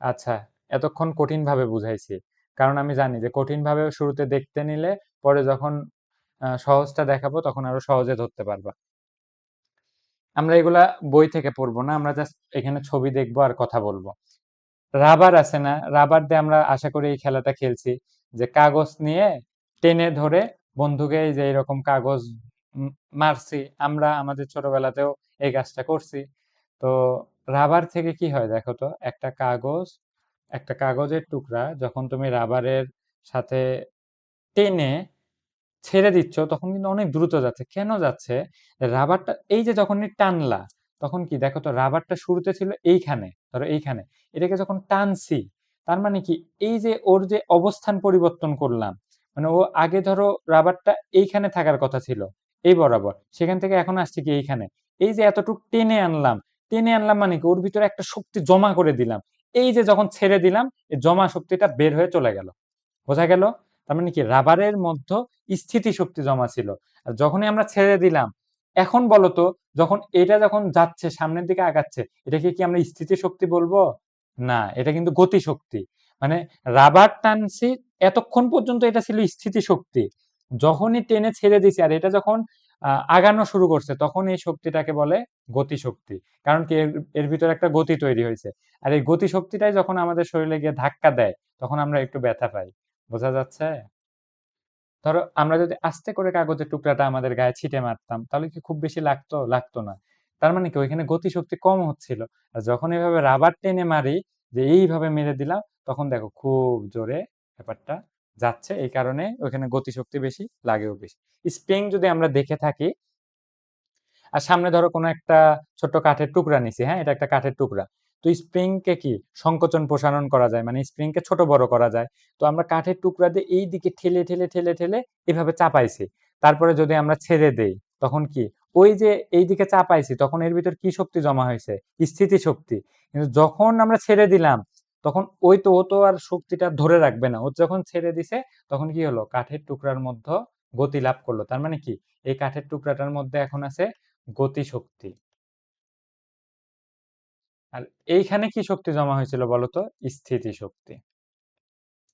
আচ্ছা, এতক্ষণ কঠিন ভাবে বুঝাইছি, কারণ আমি জানি যে কঠিন ভাবে শুরুতে দেখতে নিলে পরে যখন সহজটা দেখাবো তখন আরো সহজে ধরতে পারবা। আমরা এগুলা বই থেকে পড়বো না, আমরা জাস্ট এখানে ছবি দেখবো আর কথা বলবো। রাবার আছে না, রাবার দিয়ে আমরা আশা করি এই খেলাটা খেলছি, যে কাগজ নিয়ে টেনে ধরে বন্ধুকে এই যে এরকম কাগজ মারছি, আমরা আমাদের ছোটবেলাতেও এই কাজটা করছি। তো রাবার থেকে কি হয় দেখো তো, একটা কাগজের টুকরা যখন তুমি রাবারের সাথে টেনে ছেড়ে দিচ্ছ তখন কিন্তু অনেক দ্রুত যাচ্ছে। কেন যাচ্ছে? রাবারটা এই যে যখনই টানলা তখন কি দেখো তো, রাবারটা শুরুতে ছিল এইখানে, ধরো এইখানে, এটাকে যখন টানছি তার মানে কি, এই যে ওর যে অবস্থান পরিবর্তন করলাম, মানে ও আগে ধরো রাবারটা এইখানে থাকার কথা ছিল এই বরাবর, সেখান থেকে এখন আসছে কি এইখানে। এই যে এতটুকু টেনে আনলাম মানে কি, ওর ভিতরে একটা শক্তি জমা করে দিলাম। এই যে যখন ছেড়ে দিলাম এই জমা শক্তিটা বের হয়ে চলে গেল। বোঝা গেল? তার মানে কি, রাবারের মধ্যে স্থিতিশক্তি জমা ছিল। আর যখনই আমরা ছেড়ে দিলাম, এখন বলতো, যখন এটা যখন যাচ্ছে সামনের দিকে আগাচ্ছে, এটাকে কি আমরা স্থিতিশক্তি বলবো? না, এটা কিন্তু গতিশক্তি। মানে রাবার টানছি এতক্ষণ পর্যন্ত এটা ছিল স্থিতিশক্তি, যখনই টেনে ছেড়ে দিছি আর এটা যখন আগানো শুরু করছে তখন এই শক্তিটাকে বলে গতিশক্তি। কারণ কি, এর ভিতরে একটা গতি তৈরি হয়েছে, আর এই গতিশক্তিটাই যখন আমাদের শরীরে গিয়ে ধাক্কা দেয় তখন আমরা একটু ব্যথা পাই। বোঝা যাচ্ছে? ধরো আমরা যদি আস্তে করে কাগজের টুকরাটা আমাদের গায়ে ছিটে মারতাম তাহলে কি খুব বেশি লাগতো? লাগতো না। তার মানে কি, ওইখানে গতিশক্তি কম হচ্ছিল। আর যখন এভাবে রাবার টেনে মারি, যে এইভাবে মেরে দিলাম, তখন দেখো খুব জোরে ব্যাপারটা যাচ্ছে, এই কারণে ওইখানে গতিশক্তি বেশি, লাগেও বেশি। স্প্রিং যদি আমরা দেখে থাকি, আর সামনে ধরো কোনো একটা ছোট্ট কাঠের টুকরা নিছি, হ্যাঁ এটা একটা কাঠের টুকরা, তো স্প্রিং কে কি সংকোচন প্রসারণ করা যায়, মানে স্প্রিং কে ছোট বড় করা যায়। তো আমরা কাঠের টুকরা দিয়ে এই দিকে ঠেলে ঠেলে ঠেলে ঠেলে এভাবে চাপাইছি, তারপরে যদি আমরা ছেড়ে দেই তখন কি ওই যে এইদিকে চাপাইছি তখন এর ভিতর কি শক্তি জমা হয়েছে? স্থিতি শক্তি। কিন্তু যখন আমরা ছেড়ে দিলাম তখন ওই তো ও তো আর শক্তিটা ধরে রাখবে না। ও যখন ছেড়ে দিছে তখন কি হলো? কাঠের টুকরার মধ্যে গতি লাভ করলো। তার মানে কি? এই কাঠের টুকরাটার মধ্যে এখন আছে গতি শক্তি। আর এইখানে কি শক্তি জমা হয়েছিল বলতো? স্থিতি শক্তি।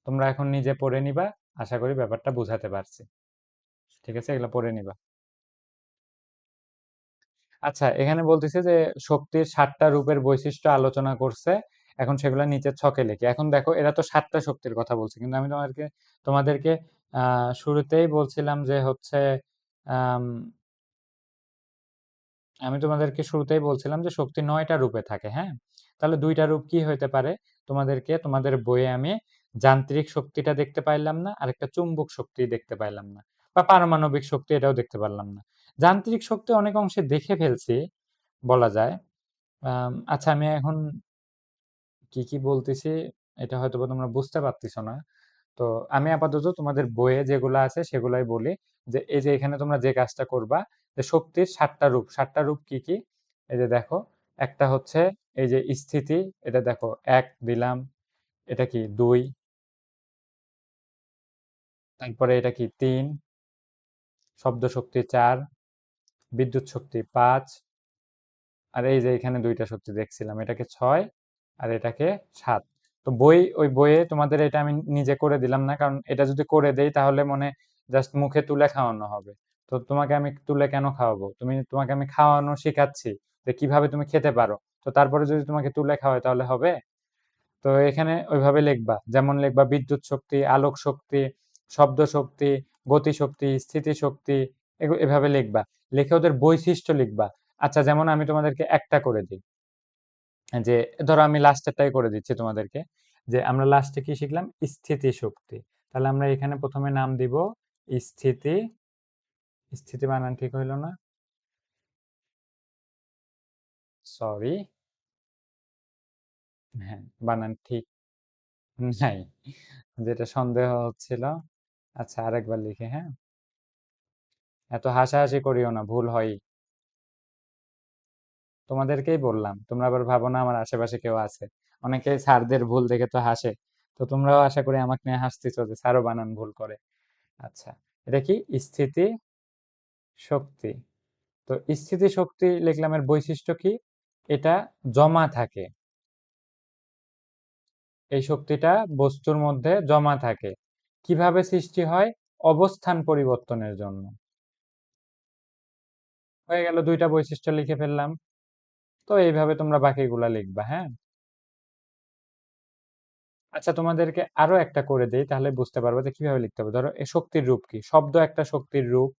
তোমরা এখন নিজে পড়ে নিবা। আশা করি ব্যাপারটা বুঝাতে পারছি। ঠিক আছে? এগুলো পড়ে নিবা। আচ্ছা, এখানে বলতেছে যে শক্তির ৭টা রূপের বৈশিষ্ট্য আলোচনা করছে। এখন সেগুলো নিচের ছকে লিখি। এখন দেখো এরা তো ৭টা শক্তির কথা বলছে। কিন্তু আমি তোমাদেরকে শুরুতেই বলছিলাম যে হচ্ছে আম আমি তোমাদেরকে শুরুতেই বলছিলাম যে শক্তি ৯টা রূপে থাকে, হ্যাঁ? তাহলে ২টা রূপ কি হইতে পারে? তোমাদের বইয়ে আমি যান্ত্রিক শক্তিটা দেখতে পাইলাম না, আরেকটা চুম্বক শক্তি দেখতে পাইলাম না। বা পারমাণবিক শক্তি এটাও দেখতে পারলাম না। যান্ত্রিক শক্তি অনেক অংশে দেখে ফেলছি বলা যায়। আচ্ছা আমি এখন কি, কি বলতেছি এটা হয়তোবা তোমরা বুঝতে পারতেছো না। তো আমি আপাতত তোমাদের বইয়ে যেগুলা আছে সেগুলাই বলি যে এই যে এখানে তোমরা যে কাজটা করবা যে শক্তির ৭টা রূপ ৭টা রূপ কি কি এই যে দেখো একটা হচ্ছে এই যে স্থিতি এটা দেখো ১ দিলাম এটা কি ২ তারপরে এটা কি ৩ শব্দ শক্তি ৪ বিদ্যুৎ শক্তি ৫ আর এই যে এখানে ২টা শক্তি দেখছিলাম এটাকে ৬ আর এটাকে ৭। তো ওই বইয়ে তোমাদের এটা আমি নিজে করে দিলাম না কারণ এটা যদি করে দেই তাহলে মনে জাস্ট মুখে তুলে খাওয়ানো হবে। তো তোমাকে আমি তুলে কেন খাওয়াবো? তোমাকে আমি খাওয়ানো শিখাচ্ছি যে কিভাবে তুমি খেতে পারো। তো তারপরে যদি তোমাকে তুলে খাওয়াই তাহলে হবে? তো এখানে ওইভাবে লিখবা। যেমন লিখবা বিদ্যুৎ শক্তি, আলোক শক্তি, শব্দ শক্তি, গতি শক্তি, স্থিতি শক্তি এভাবে লিখবা। লিখে ওদের বৈশিষ্ট্য লিখবা। আচ্ছা যেমন আমি তোমাদেরকে একটা করে দিই। যে ধরো আমি লাস্টেরটাই করে দিচ্ছি তোমাদেরকে যে আমরা লাস্টে কি শিখলাম স্থিতি শক্তি তাহলে আমরা এখানে প্রথমে নাম দিব স্থিতি স্থিতি বানান ঠিক হইলো না সরি হ্যাঁ বানান ঠিক নাই যেটা সন্দেহ হচ্ছিল আচ্ছা আরেকবার লিখে হ্যাঁ এত হাসাহাসি করিও না ভুল হয় তোমাদেরকেই বললাম তোমরা আবার ভাবো না আমার আশেপাশে কেউ আছে অনেকে স্যারদের ভুল দেখে তো হাসে তো তোমরাও আশা করি আমাকে নিয়ে হাসতেছো যে স্যারও বানান ভুল করে আচ্ছা এটা কি স্থিতি শক্তি তো স্থিতি শক্তি লিখলাম এর বৈশিষ্ট্য কি এটা জমা থাকে এই শক্তিটা বস্তুর মধ্যে জমা থাকে কিভাবে সৃষ্টি হয় অবস্থান পরিবর্তনের জন্য হয়ে গেল ২টা বৈশিষ্ট্য লিখে ফেললাম তো এইভাবে তোমরা বাকিগুলা লিখবা হ্যাঁ আচ্ছা তোমাদেরকে আরো একটা করে দেই তাহলে বুঝতে পারবো যে কিভাবে লিখতে হবে ধরো এই শক্তির রূপ কি শব্দ একটা শক্তির রূপ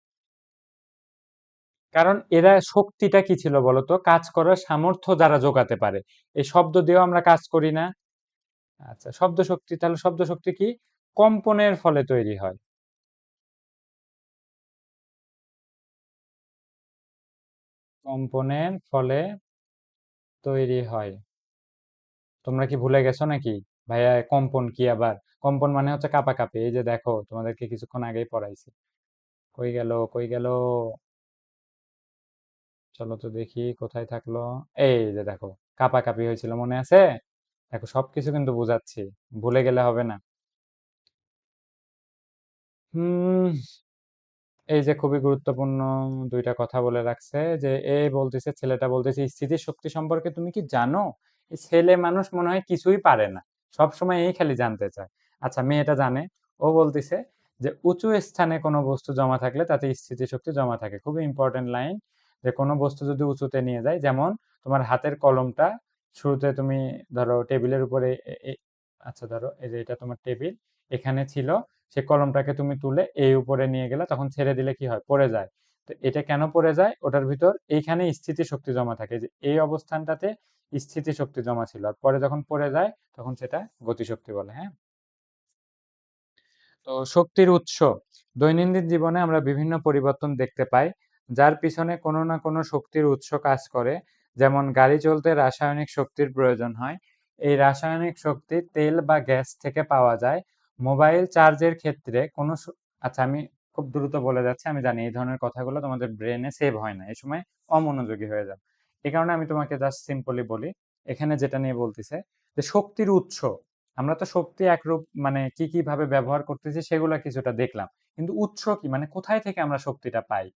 কারণ এরা শক্তিটা কি ছিল বলতো কাজ করার সামর্থ্য যারা যোগাতে পারে এই শব্দ দিয়েও আমরা কাজ করি না আচ্ছা শব্দ শক্তি তাহলে শব্দ শক্তি কি কম্পনের ফলে তৈরি হয় কম্পনের ফলে তৈরি হয় তোমরা কি ভুলে গেছো নাকি ভাইয়া কম্পন কি আবার কম্পন মানে হচ্ছে কাঁপাকাঁপি এই যে দেখো তোমাদেরকে কিছুক্ষণ আগেই পড়াইছি কই গেল কই গেল চলো তো দেখি কোথায় থাকলো এই যে দেখো কাঁপাকাঁপি হয়েছিল মনে আছে দেখো সবকিছু কিন্তু বুঝাচ্ছি ভুলে গেলে হবে না হুম এই যে খুবই গুরুত্বপূর্ণ ২টা কথা বলে রাখছে যে বলতেছে ছেলেটা বলতেছে স্থিতি শক্তি সম্পর্কে তুমি কি জানো এই ছেলে মানুষ মনে হয় কিছুই পারে না সব সময় এই খালি জানতে চায় আচ্ছা মেয়েটা জানে ও বলতেছে যে উঁচু স্থানে কোনো বস্তু জমা থাকলে তাতে স্থিতি শক্তি জমা থাকে খুবই ইম্পর্টেন্ট লাইন যে কোনো বস্তু যদি উঁচুতে নিয়ে যায় যেমন তোমার হাতের কলমটা শুরুতে তুমি ধরো টেবিলের উপরে আচ্ছা ধরো এই যে এটা তোমার টেবিল এখানে ছিল সে কলমটাকে তুমি তুলে এই উপরে নিয়ে গেলে তখন ছেড়ে দিলে কি হয় পড়ে যায় তো এটা কেন পড়ে যায় ওটার ভিতর এইখানে স্থিতি শক্তি জমা থাকে যে এই অবস্থানটাতে স্থিতি শক্তি জমা ছিল আর পরে যখন পড়ে যায় তখন সেটা গতিশক্তি বলে হ্যাঁ তো শক্তির উৎস দৈনন্দিন জীবনে আমরা বিভিন্ন পরিবর্তন দেখতে পাই যার পিছনে কোনো না কোনো শক্তির উৎস কাজ করে যেমন গাড়ি চলতে রাসায়নিক শক্তির প্রয়োজন হয় এই রাসায়নিক শক্তি তেল বা গ্যাস থেকে পাওয়া যায় মোবাইল চার্জের ক্ষেত্রে আচ্ছা আমি খুব দ্রুত বলে যাচ্ছে, আমি জানি এই ধরনের কথাগুলো তোমাদের ব্রেনে সেভ হয় না, এই সময় অমনোযোগী হয়ে যাও। এই কারণে আমি তোমাকে জাস্ট সিম্পলি বলি। এখানে যেটা নিয়ে বলতেছে যে শক্তির উৎস, আমরা তো শক্তি একরূপ মানে কি কি ভাবে ব্যবহার করতেছি সেগুলো কিছুটা দেখলাম, কিন্তু উৎস কি, মানে কোথায় থেকে আমরা শক্তিটা পাই।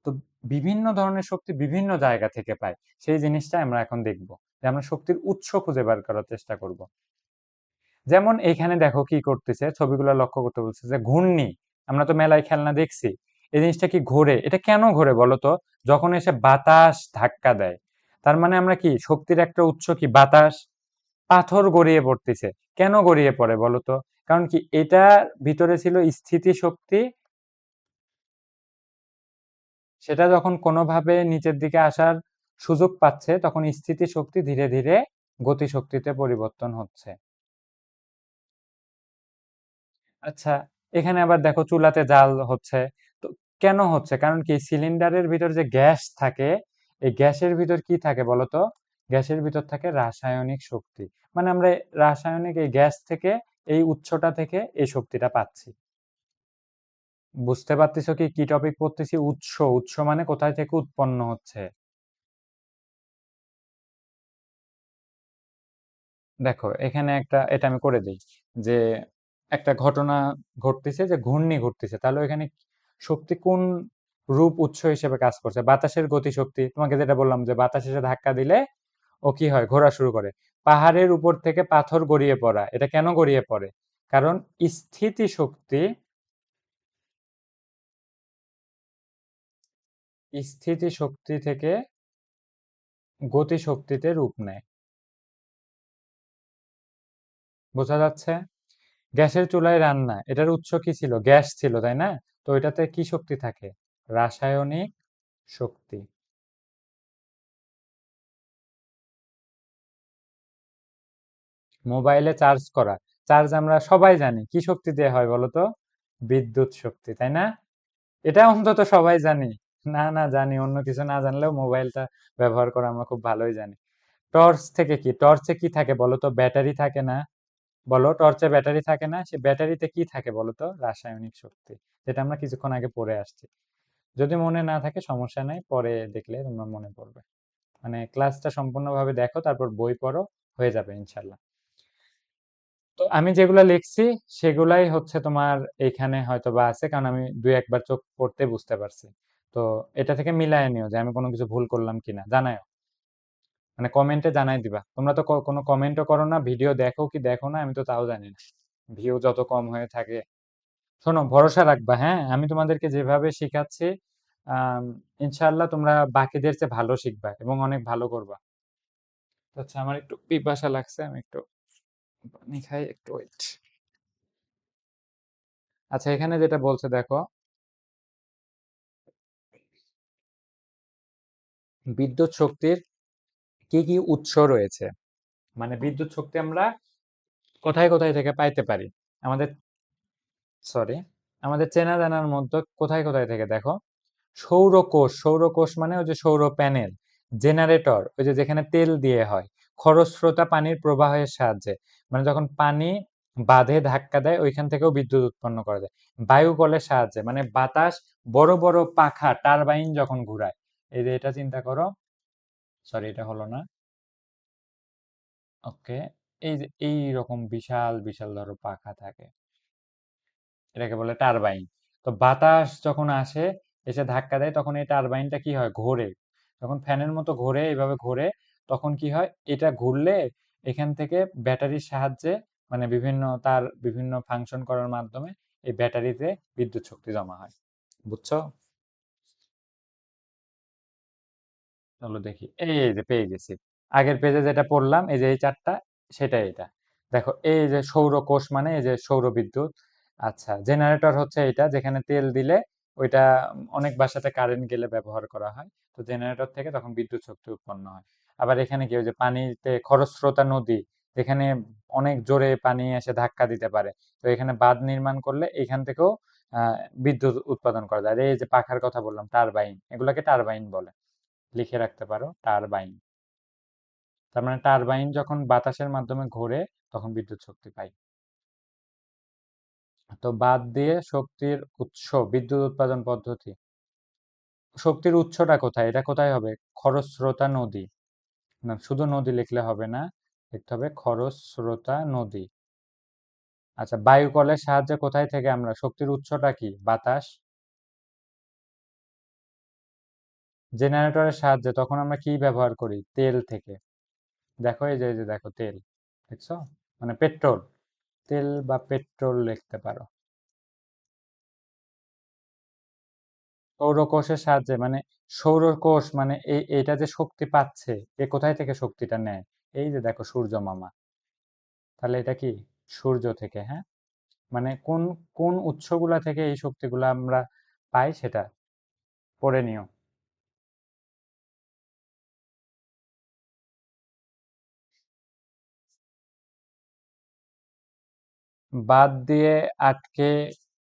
তো বিভিন্ন ধরনের শক্তি বিভিন্ন জায়গা থেকে পাই, সেই জিনিসটা আমরা এখন দেখব, যে আমরা শক্তির উৎস খুঁজে বের করার চেষ্টা করব। যেমন এইখানে দেখো কি করতেছে, ছবিগুলো লক্ষ্য করতে বলছে যে ঘূর্ণি, আমরা তো মেলায় খেলনা দেখছি, এই জিনিসটা কি ঘোরে, এটা কেন ঘোরে বলতো? যখন এসে বাতাস ধাক্কা দেয়, তার মানে আমরা কি শক্তির একটা উৎস কি বাতাস। পাথর গড়িয়ে পড়তেছে, কেন গড়িয়ে পড়ে বলতো? কারণ কি এটার ভিতরে ছিল স্থিতি শক্তি, সেটা যখন কোনোভাবে নিচের দিকে আসার সুযোগ পাচ্ছে, তখন স্থিতি শক্তি ধীরে ধীরে গতি শক্তিতে পরিবর্তন হচ্ছে। আচ্ছা, এখানে আবার দেখো চুলাতে জাল হচ্ছে। তো কেন হচ্ছে? কারণ কি সিলিন্ডারের ভিতর যে গ্যাস থাকে, এই গ্যাসের ভিতর কি থাকে বলতো? গ্যাসের ভিতর থাকে রাসায়নিক শক্তি। মানে আমরা রাসায়নিক এই গ্যাস থেকে, এই উৎসটা থেকে এই শক্তিটা পাচ্ছি। বুঝতে পারতেছো কি কি টপিক পড়তেছি? উৎস, উৎস মানে কোথায় থেকে উৎপন্ন হচ্ছে। দেখো এখানে একটা, এটা আমি করে দিই, যে একটা ঘটনা ঘটতেছে, যে ঘূর্ণি ঘটতেছে, তাহলে এখানে শক্তি কোন রূপ উৎস হিসেবে কাজ করছে? বাতাসের গতি শক্তি, তোমাকে যেটা বললাম যে বাতাস এসে ধাক্কা দিলে ও কি হয়, ঘোরা শুরু করে। পাহাড়ের উপর থেকে পাথর গড়িয়ে পড়া, এটা কেন গড়িয়ে পড়ে? কারণ স্থিতি শক্তি, স্থিতি শক্তি থেকে গতি শক্তিতে রূপ নেয়। বোঝা যাচ্ছে? গ্যাসের চুলায় রান্না, এটার উৎস কি ছিল? গ্যাস ছিল, তাই না? তো এটাতে কি শক্তি থাকে? রাসায়নিক শক্তি। মোবাইলে চার্জ করা, চার্জ আমরা সবাই জানি কি শক্তি দিয়ে হয় বলতো? বিদ্যুৎ শক্তি, তাই না? এটা অন্তত সবাই জানি। না না, জানি, অন্য কিছু না জানলেও মোবাইলটা ব্যবহার করা আমরা খুব ভালোই জানি। টর্চ থেকে কি, টর্চে কি থাকে বলতো? ব্যাটারি থাকে না? বলো, টর্চে ব্যাটারি থাকে না? সে ব্যাটারিতে কি থাকে বলতো? রাসায়নিক শক্তি, যেটা আমরা কিছুক্ষণ আগে পড়ে আসছি। যদি মনে না থাকে সমস্যা নাই, পরে দেখলে তোমরা মনে পড়বে। মানে ক্লাসটা সম্পূর্ণভাবে দেখো, তারপর বই পড়ো, হয়ে যাবে ইনশাল্লাহ। তো আমি যেগুলা লিখছি সেগুলাই হচ্ছে তোমার এইখানে হয়তো বা আছে, কারণ আমি দুই একবার চোখ পড়তে বুঝতে পারছি। তো এটা থেকে মিলায় নিও যে আমি কোনো কিছু ভুল করলাম কিনা, জানাও। মানে কমেন্টে জানাই দিবা। তোমরা তো কোনো কমেন্টও করো না, ভিডিও দেখো কি দেখো না আমি তো তাও জানি না, ভিউ যত কম হয়ে থাকে। শোনো, ভরসা রাখবা, হ্যাঁ, আমি তোমাদেরকে যেভাবে শিখাচ্ছি, আহ ইনশাআল্লাহ তোমরা বাকিদের চেয়ে ভালো শিখবা এবং অনেক ভালো করবা। তো আচ্ছা, আমার একটু পিপাসা লাগছে, আমি একটু পানি খাই, একটু ওয়েট। আচ্ছা, এখানে যেটা বলছে দেখো, বিদ্যুৎ শক্তির কি কি উৎস রয়েছে, মানে বিদ্যুৎ শক্তি আমরা কোথায় কোথায় থেকে পাইতে পারি। আমাদের, সরি, আমাদের চেনা জানার মধ্যে কোথায় কোথায় থেকে দেখো, সৌরকোষ, সৌরকোষ মানে ওই যে সৌর প্যানেল, জেনারেটর ওই যে যেখানে তেল দিয়ে হয়, খরস্রোতা পানির প্রবাহের সাহায্যে, মানে যখন পানি বাঁধে ধাক্কা দেয় ওইখান থেকেও বিদ্যুৎ উৎপন্ন করা যায়। বায়ু কলের সাহায্যে, মানে বাতাস, বড় বড় পাখা টারবাইন যখন ঘুরায়, এই যে এটা চিন্তা করো, সরি এটা হলো না, ওকে, এই যে এই রকম বিশাল বিশাল ধরো পাখা থাকে, এটাকে বলে টারবাইন। তো বাতাস যখন আসে, এসে ধাক্কা দেয়, তখন এই টারবাইনটা কি হয়, ঘোরে। যখন ফ্যানের মতো ঘোরে, এইভাবে ঘোরে, তখন কি হয়, এটা ঘুরলে এখান থেকে ব্যাটারির সাহায্যে, মানে বিভিন্ন তার বিভিন্ন ফাংশন করার মাধ্যমে এই ব্যাটারিতে বিদ্যুৎ শক্তি জমা হয়। বুঝছো? চলো দেখি, এই যে পেয়ে গেছি। আগের পেজে যেটা পড়লাম, এই যে এই চারটা, সেটাই এটা। দেখো এই যে সৌর কোষ মানে এই যে সৌর বিদ্যুৎ। আচ্ছা, জেনারেটর হচ্ছে এটা যেখানে তেল দিলে ওইটা অনেক বাসাতে কারেন্ট গেলে ব্যবহার করা হয়। তো জেনারেটর থেকে তখন বিদ্যুৎ শক্তি উৎপন্ন হয়। আবার এখানে কি, ওই যে পানিতে খরস্রোতা নদী, যেখানে অনেক জোরে পানি এসে ধাক্কা দিতে পারে, তো এখানে বাঁধ নির্মাণ করলে এখান থেকেও আহ বিদ্যুৎ উৎপাদন করা যায়। আর এই যে পাখার কথা বললাম, টারবাইন, এগুলোকে টারবাইন বলে। লিখে রাখতে পারো, টারবাইন। তার মানে টারবাইন যখন বাতাসের মাধ্যমে ঘোরে তখন বিদ্যুৎ শক্তি পাই। তো বাদ দিয়ে শক্তির উৎস, বিদ্যুৎ উৎপাদন পদ্ধতি। শক্তির উৎসটা কোথায়? এটা কোথায় হবে? খরস্রোতা নদী। না, শুধু নদী লিখলে হবে না, লিখতে হবে খরস্রোতা নদী। আচ্ছা, বায়ুকলের সাহায্যে কোথায় থেকে আমরা, শক্তির উৎসটা কি? বাতাস। জেনারেটরের সাহায্যে তখন আমরা কি ব্যবহার করি? তেল থেকে। দেখো এই যে দেখো তেল, দেখছো? মানে পেট্রোল, তেল বা পেট্রোল লিখতে পারো। সৌরকোষের সাহায্যে মানে সৌরকোষ মানে এটা যে শক্তি পাচ্ছে, এ কোথায় থেকে শক্তিটা নেয়? এই যে দেখো সূর্য মামা। তাহলে এটা কি? সূর্য থেকে, হ্যাঁ। মানে কোন কোন উৎসগুলা থেকে এই শক্তিগুলা আমরা পাই সেটা পড়ে নিও। বাঁধ দিয়ে আটকে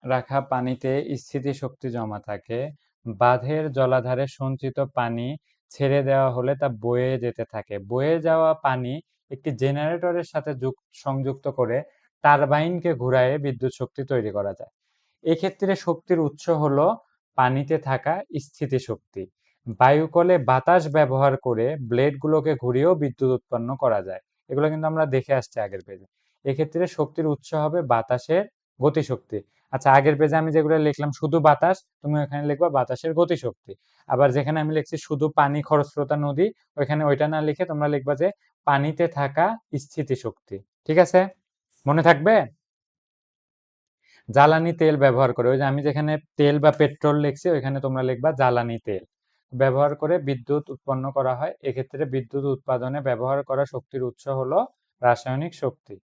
রাখা পানিতে স্থিতিশক্তি জমা থাকে। বাঁধের জলাধারে সঞ্চিত পানি ছেড়ে দেওয়া হলে তা বয়ে যেতে থাকে। বয়ে যাওয়া পানি একটি জেনারেটরের সাথে সংযুক্ত করে টারবাইনকে ঘুরায়ে বিদ্যুৎ শক্তি তৈরি করা যায়। এক্ষেত্রে শক্তির উৎস হলো পানিতে থাকা স্থিতিশক্তি। বায়ুকলে বাতাস ব্যবহার করে ব্লেডগুলোকে ঘুরিয়েও বিদ্যুৎ উৎপন্ন করা যায়। এগুলো কিন্তু আমরা দেখে আসছি আগের পেজে। এক্ষেত্রে শক্তির উৎস হবে বাতাসের গতিশক্তি। আচ্ছা, আগের পেজে আমি যেগুলো লিখলাম শুধু বাতাস, তুমি ওখানে লিখবা বাতাসের গতিশক্তি। আবার যেখানে আমি লিখছি শুধু পানি, খরস্রোতা নদী, ওইখানে ওইটা না লিখে তোমরা লিখবা যে পানিতে থাকা স্থিতিশক্তি। ঠিক আছে? মনে থাকবে? জ্বালানি তেল ব্যবহার করে, ওই যে আমি যেখানে তেল বা পেট্রোল লিখছি ওইখানে তোমরা লিখবা জ্বালানি তেল ব্যবহার করে বিদ্যুৎ উৎপন্ন করা হয়। এক্ষেত্রে বিদ্যুৎ উৎপাদনে ব্যবহার করা শক্তির উৎস হলো রাসায়নিক শক্তি।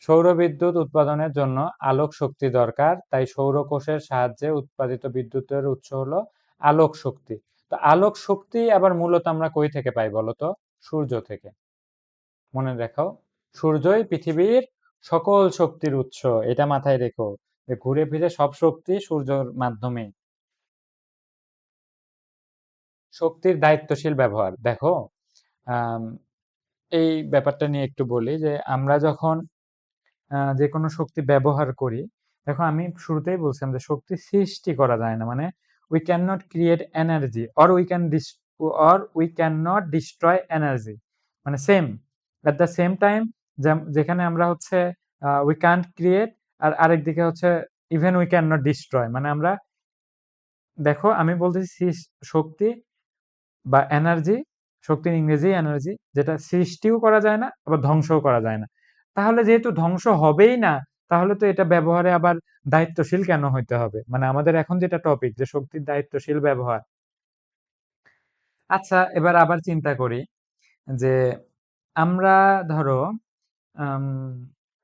সৌর বিদ্যুৎ উৎপাদনের জন্য আলোক শক্তি দরকার, তাই সৌরকোষের সাহায্যে উৎপাদিত বিদ্যুতের উৎস হলো আলোক শক্তি। তো আলোক শক্তি আবার মূলত আমরা কই থেকে পাই বলতো? সূর্য থেকে। মনে রাখো, সূর্যই পৃথিবীর সকল শক্তির উৎস, এটা মাথায় রেখো যে ঘুরে ফিরে সব শক্তি সূর্যের মাধ্যমেই। শক্তির দায়িত্বশীল ব্যবহার দেখো, আম, এই ব্যাপারটা নিয়ে একটু বলি যে আমরা যখন যে কোনো শক্তি ব্যবহার করি, দেখো আমি শুরুতেই বলছিলাম যে শক্তি সৃষ্টি করা যায় না, মানে we can not create energy or we can not destroy energy, মানে same at the same time. যেখানে আমরা হচ্ছে উই ক্যান্ট ক্রিয়েট, আর আরেকদিকে হচ্ছে even we can not destroy, মানে আমরা, দেখো আমি বলতেছি শক্তি বা এনার্জি, শক্তির ইংরেজি এনার্জি, যেটা সৃষ্টিও করা যায় না আবার ধ্বংসও করা যায় না। তাহলে যেহেতু ধ্বংস হবেই না, তাহলে তো এটা ব্যবহারে আবার দায়িত্বশীল কেন হইতে হবে? মানে আমাদের এখন যেটা টপিক যে শক্তির দায়িত্বশীল ব্যবহার। আচ্ছা, এবার আবার চিন্তা করি যে আমরা ধরো আম,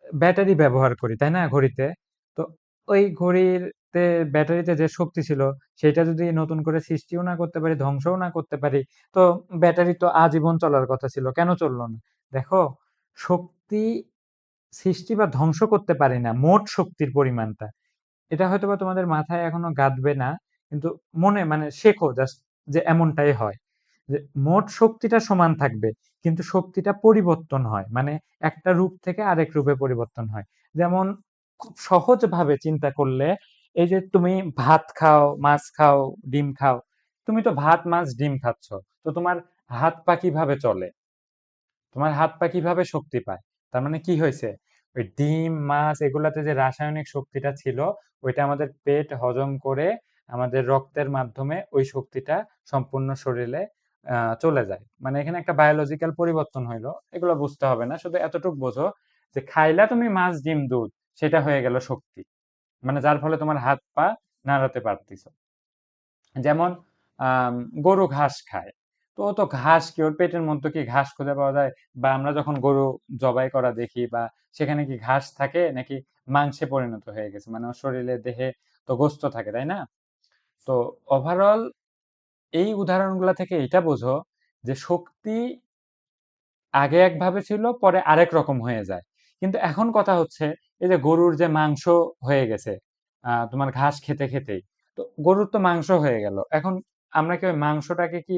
ব্যাটারি ব্যবহার করি, তাই না, ঘড়িতে। তো ওই ঘড়িতে ব্যাটারিতে যে শক্তি ছিল সেটা যদি নতুন করে সৃষ্টিও না করতে পারি, ধ্বংসও না করতে পারি, তো ব্যাটারি তো আজীবন চলার কথা ছিল, কেন চললো না? দেখো, শক্তি সৃষ্টি বা ধ্বংস করতে পারি না, মোট শক্তির পরিমাণটা, এটা হয়তোবা তোমাদের মাথায় এখনো গাঁথবে না, কিন্তু মনে মানে শেখো জাস্ট যে এমনটাই হয়, যে মোট শক্তিটা সমান থাকবে কিন্তু শক্তিটা পরিবর্তন হয়, মানে একটা রূপ থেকে আরেক রূপে পরিবর্তন হয়। যেমন খুব সহজ ভাবে চিন্তা করলে, এই যে তুমি ভাত খাও, মাছ খাও, ডিম খাও, তুমি তো ভাত মাছ ডিম খাচ্ছ, তো তোমার হাত পা কিভাবে চলে? তোমার হাত পা কিভাবে শক্তি পায়? তার মানে কি হয়েছে, ওই ডিম মাছ এগুলাতে যে রাসায়নিক শক্তিটা ছিল, ওইটা আমাদের পেট হজম করে আমাদের রক্তের মাধ্যমে ওই শক্তিটা সম্পূর্ণ শরীরে চলে যায়। মানে এখানে একটা বায়োলজিক্যাল পরিবর্তন হইলো, এগুলো বুঝতে হবে না, শুধু এতটুকু বোঝো যে খাইলা তুমি মাছ ডিম দুধ, সেটা হয়ে গেল শক্তি, মানে যার ফলে তোমার হাত পা নাড়াতে পারতিছো। যেমন আম, গরু ঘাস খায়, তো ও তো ঘাস কি ওর পেটের মধ্যে কি ঘাস খুঁজে পাওয়া যায়? বা আমরা যখন গরু জবাই করা দেখি, বা সেখানে কি ঘাস থাকে নাকি মাংসে পরিণত হয়ে গেছে, মানে ওর শরীরে দেহে তো গোস্ত থাকে, তাই না? তো ওভারঅল এই উদাহরণগুলো থেকে এটা বোঝো যে শক্তি আগে একভাবে ছিল, পরে আরেক রকম হয়ে যায়। কিন্তু এখন কথা হচ্ছে, এই যে গরুর যে মাংস হয়ে গেছে তোমার ঘাস খেতে খেতেই, তো গরুর তো মাংস হয়ে গেল, এখন আমরা কি ওই মাংসটাকে কি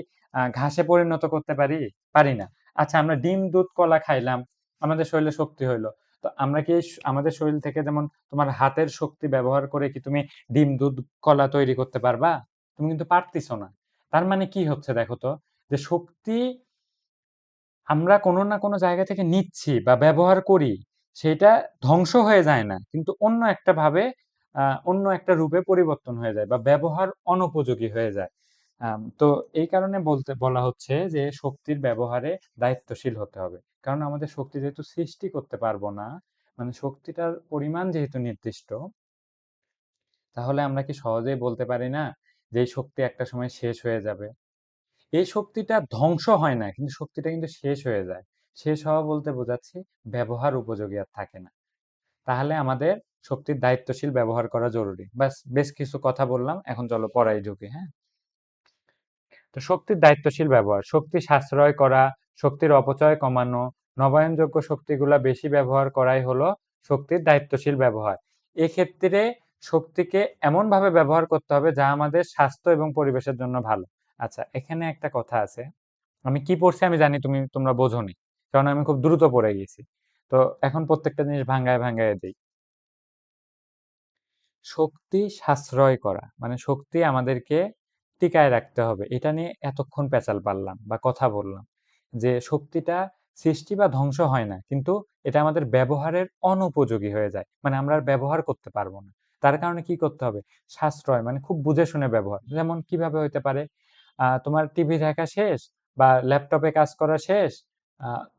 ঘাসে পরিণত করতে পারি? পারি না। আচ্ছা, আমরা ডিম দুধ কলা খাইলাম, আমাদের শরীরে শক্তি হইলো, তো আমরা কি আমাদের শরীর থেকে যেমন তোমার হাতের শক্তি ব্যবহার করে কি তুমি ডিম, দুধ, কলা তৈরি করতে পারবা? তুমি কিন্তু পারতেছো না। তার মানে কি হচ্ছে দেখো তো, যে শক্তি আমরা কোনো না কোনো জায়গা থেকে নিচ্ছি বা ব্যবহার করি, সেটা ধ্বংস হয়ে যায় না, কিন্তু অন্য একটা ভাবে অন্য একটা রূপে পরিবর্তন হয়ে যায় বা ব্যবহার অনুপযোগী হয়ে যায়। তো এই কারণে বলা হচ্ছে যে শক্তির ব্যবহারে দায়িত্বশীল হতে হবে, কারণ আমাদের শক্তি যেহেতু সৃষ্টি করতে পারবো না, মানে শক্তিটার পরিমাণ যেহেতু নির্দিষ্ট, তাহলে আমরা কি সহজেই বলতে পারি না যে এই শক্তি একটা সময় শেষ হয়ে যাবে? এই শক্তিটা ধ্বংস হয় না, কিন্তু শক্তিটা কিন্তু শেষ হয়ে যায়। শেষ হওয়া বলতে বোঝাচ্ছি ব্যবহার উপযোগী আর থাকে না। তাহলে আমাদের শক্তির দায়িত্বশীল ব্যবহার করা জরুরি। ব্যাস, বেশ কিছু কথা বললাম, এখন চলো পড়ায় ঢুকি। হ্যাঁ, তো শক্তির দায়িত্বশীল ব্যবহার, শক্তি সাশ্রয় করা, শক্তির অপচয় কমানো, নবায়নযোগ্য শক্তিগুলা বেশি ব্যবহার করাই হলো শক্তির দায়িত্বশীল ব্যবহার। এক্ষেত্রে শক্তিকে এমন ভাবে ব্যবহার করতে হবে যা আমাদের স্বাস্থ্য এবং পরিবেশের জন্য ভালো। আচ্ছা, এখানে একটা কথা আছে, আমি কি পড়ছি আমি জানি তোমরা বোঝোনি, কারণ আমি খুব দ্রুত পড়ে গেছি। তো এখন প্রত্যেকটা জিনিস ভাঙ্গায় ভাঙ্গায় দিই। শক্তি সাশ্রয় করা মানে শক্তি আমাদেরকে টিকায় রাখতে হবে, এটা নিয়ে এতক্ষণ পেঁচাল পারলাম বা কথা বললাম যে শক্তিটা সৃষ্টি বা ধ্বংস হয় না, কিন্তু এটা আমাদের ব্যবহারের অনুপযোগী হয়ে যায়, মানে আমরা আর ব্যবহার করতে পারবো না। তার কারণে কি করতে হবে? সাশ্রয় মানে খুব বুঝে শুনে ব্যবহার। যেমন কিভাবে হইতে পারে, তোমার টিভি দেখা শেষ বা ল্যাপটপে কাজ করা শেষ,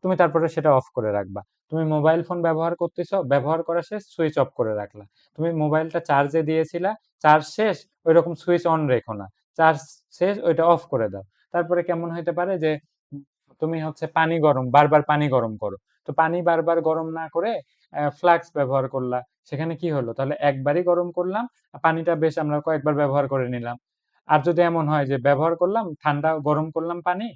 তুমি তারপরে সেটা অফ করে রাখবা। তুমি মোবাইল ফোন ব্যবহার করতেছো, ব্যবহার করা শেষ, সুইচ অফ করে রাখলা। তুমি মোবাইলটা চার্জে দিয়েছিলা, চার্জ শেষ, ওইরকম সুইচ অন রেখো না, চার্জ শেষ ওইটা অফ করে দাও। তারপরে কেমন হইতে পারে যে তুমি হচ্ছে পানি গরম, বারবার পানি গরম করো, তো পানি বারবার গরম না করে ফ্লাক্স ব্যবহার করলা, সেখানে কি হলো? তাহলে একবারই গরম করলাম, পানিটা বেশ আমরা কয়েকবার ব্যবহার করে নিলাম। আর যদি এমন হয় যে ব্যবহার করলাম ঠান্ডা, গরম করলাম পানি,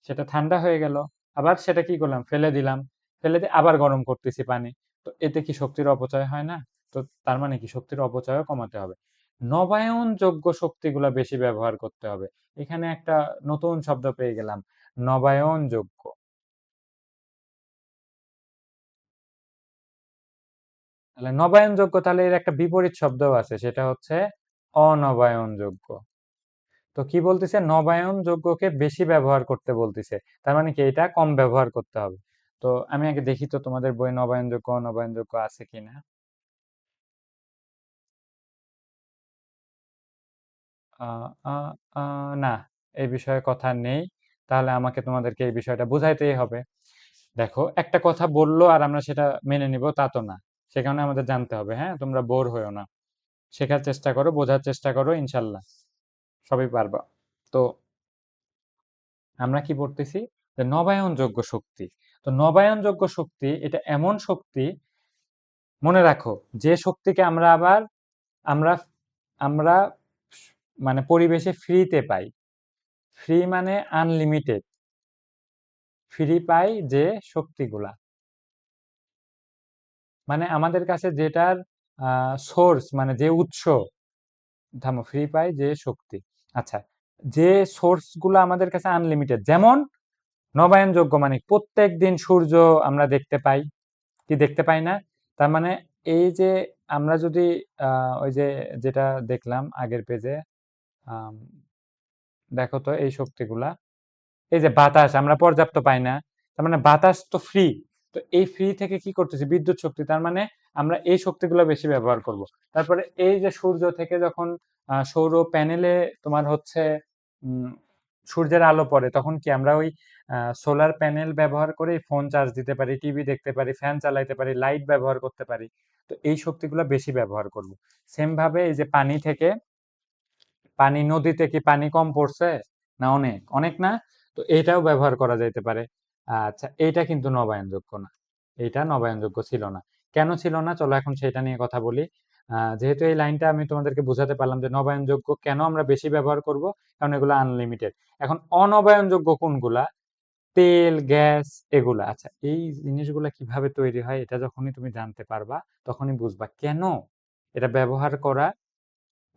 সেটা ঠান্ডা হয়ে গেল, আবার সেটা কি করলাম? ফেলে দিলাম, ফেলে দিয়ে আবার গরম করতেছি পানি, তো এতে কি শক্তির অপচয় হয় না? তো তার মানে কি শক্তির অপচয়ও কমাতে হবে। নবায়নযোগ্য শক্তিগুলা বেশি ব্যবহার করতে হবে। এখানে একটা নতুন শব্দ পেয়ে গেলাম, নবায়নযোগ্য। তাহলে নবায়নযোগ্য, তাহলে এর একটা বিপরীত শব্দও আছে, সেটা হচ্ছে অনবায়নযোগ্য। তো কি বলতেছে? নবায়নযোগ্যকে বেশি ব্যবহার করতে বলতেছে, তার মানে কি এটা কম ব্যবহার করতে হবে। তো আমি আগে দেখি তো তোমাদের বই নবায়নযোগ্য অনবায়নযোগ্য আছে কিনা। আহ আহ না, এই বিষয়ে কথা নেই। তাহলে আমাকে তোমাদেরকে এই বিষয়টা বুঝাইতেই হবে। দেখো, একটা কথা বললো আর আমরা সেটা মেনে নিব তা তো না, সে কারণে আমাদের জানতে হবে। হ্যাঁ, তোমরা বোর হয়েও না, শেখার চেষ্টা করো, বোঝার চেষ্টা করো, ইনশাল্লাহ সবই পারবা। তো আমরা কি পড়তেছি? যে নবায়নযোগ্য শক্তি। তো নবায়নযোগ্য শক্তি এটা এমন শক্তি, মনে রাখো, যে শক্তিকে আমরা আবার আমরা আমরা মানে পরিবেশে ফ্রিতে পাই। ফ্রি মানে আনলিমিটেড, ফ্রি পাই যে শক্তিগুলা, মানে আমাদের কাছে যেটার সোর্স মানে যে উৎস, থামো, ফ্রি পাই যে শক্তি। আচ্ছা, যে সোর্স গুলো আমাদের কাছে আনলিমিটেড, যেমন নবায়নযোগ্য মানে প্রত্যেক দিন সূর্য আমরা দেখতে পাই, কি দেখতে পাই না? তার মানে এই যে আমরা যদি ওই যে যেটা দেখলাম আগের পেজে, দেখো তো এই শক্তিগুলা, এই যে বাতাস আমরা পর্যাপ্ত পাই না, তার মানে বাতাস তো ফ্রি। তো এই ফ্রি থেকে কি করতেছি? বিদ্যুৎ শক্তি, তার মানে আমরা এই শক্তিগুলো বেশি ব্যবহার করব। তারপরে এই যে সূর্য থেকে যখন সৌর প্যানেলে তোমার হচ্ছে উম, সূর্যের আলো পড়ে, তখন কি আমরা ওই সোলার প্যানেল ব্যবহার করে ফোন চার্জ দিতে পারি, টিভি দেখতে পারি, ফ্যান চালাইতে পারি, লাইট ব্যবহার করতে পারি। তো এই শক্তিগুলো বেশি ব্যবহার করব। সেম ভাবে এই যে পানি থেকে, পানি নদীতে কি পানি কম পড়ছে? না, অনেক অনেক না? তো এটাও ব্যবহার করা যাইতে পারে। আচ্ছা, এইটা কিন্তু নবায়নযোগ্য না, এটা নবায়নযোগ্য ছিল না। কেন ছিল না? চলো এখন সেটা নিয়ে কথা বলি। যেহেতু এই লাইনটা আমি তোমাদেরকে বুঝাতে পারলাম যে নবায়নযোগ্য কেন আমরা বেশি ব্যবহার করব, কারণ এগুলো আনলিমিটেড। এখন অনবায়নযোগ্য কোনগুলা? তেল, গ্যাস, এগুলা। আচ্ছা, এই জিনিসগুলা কিভাবে তৈরি হয় এটা যখনই তুমি জানতে পারবা, তখনই বুঝবা কেন এটা ব্যবহার করা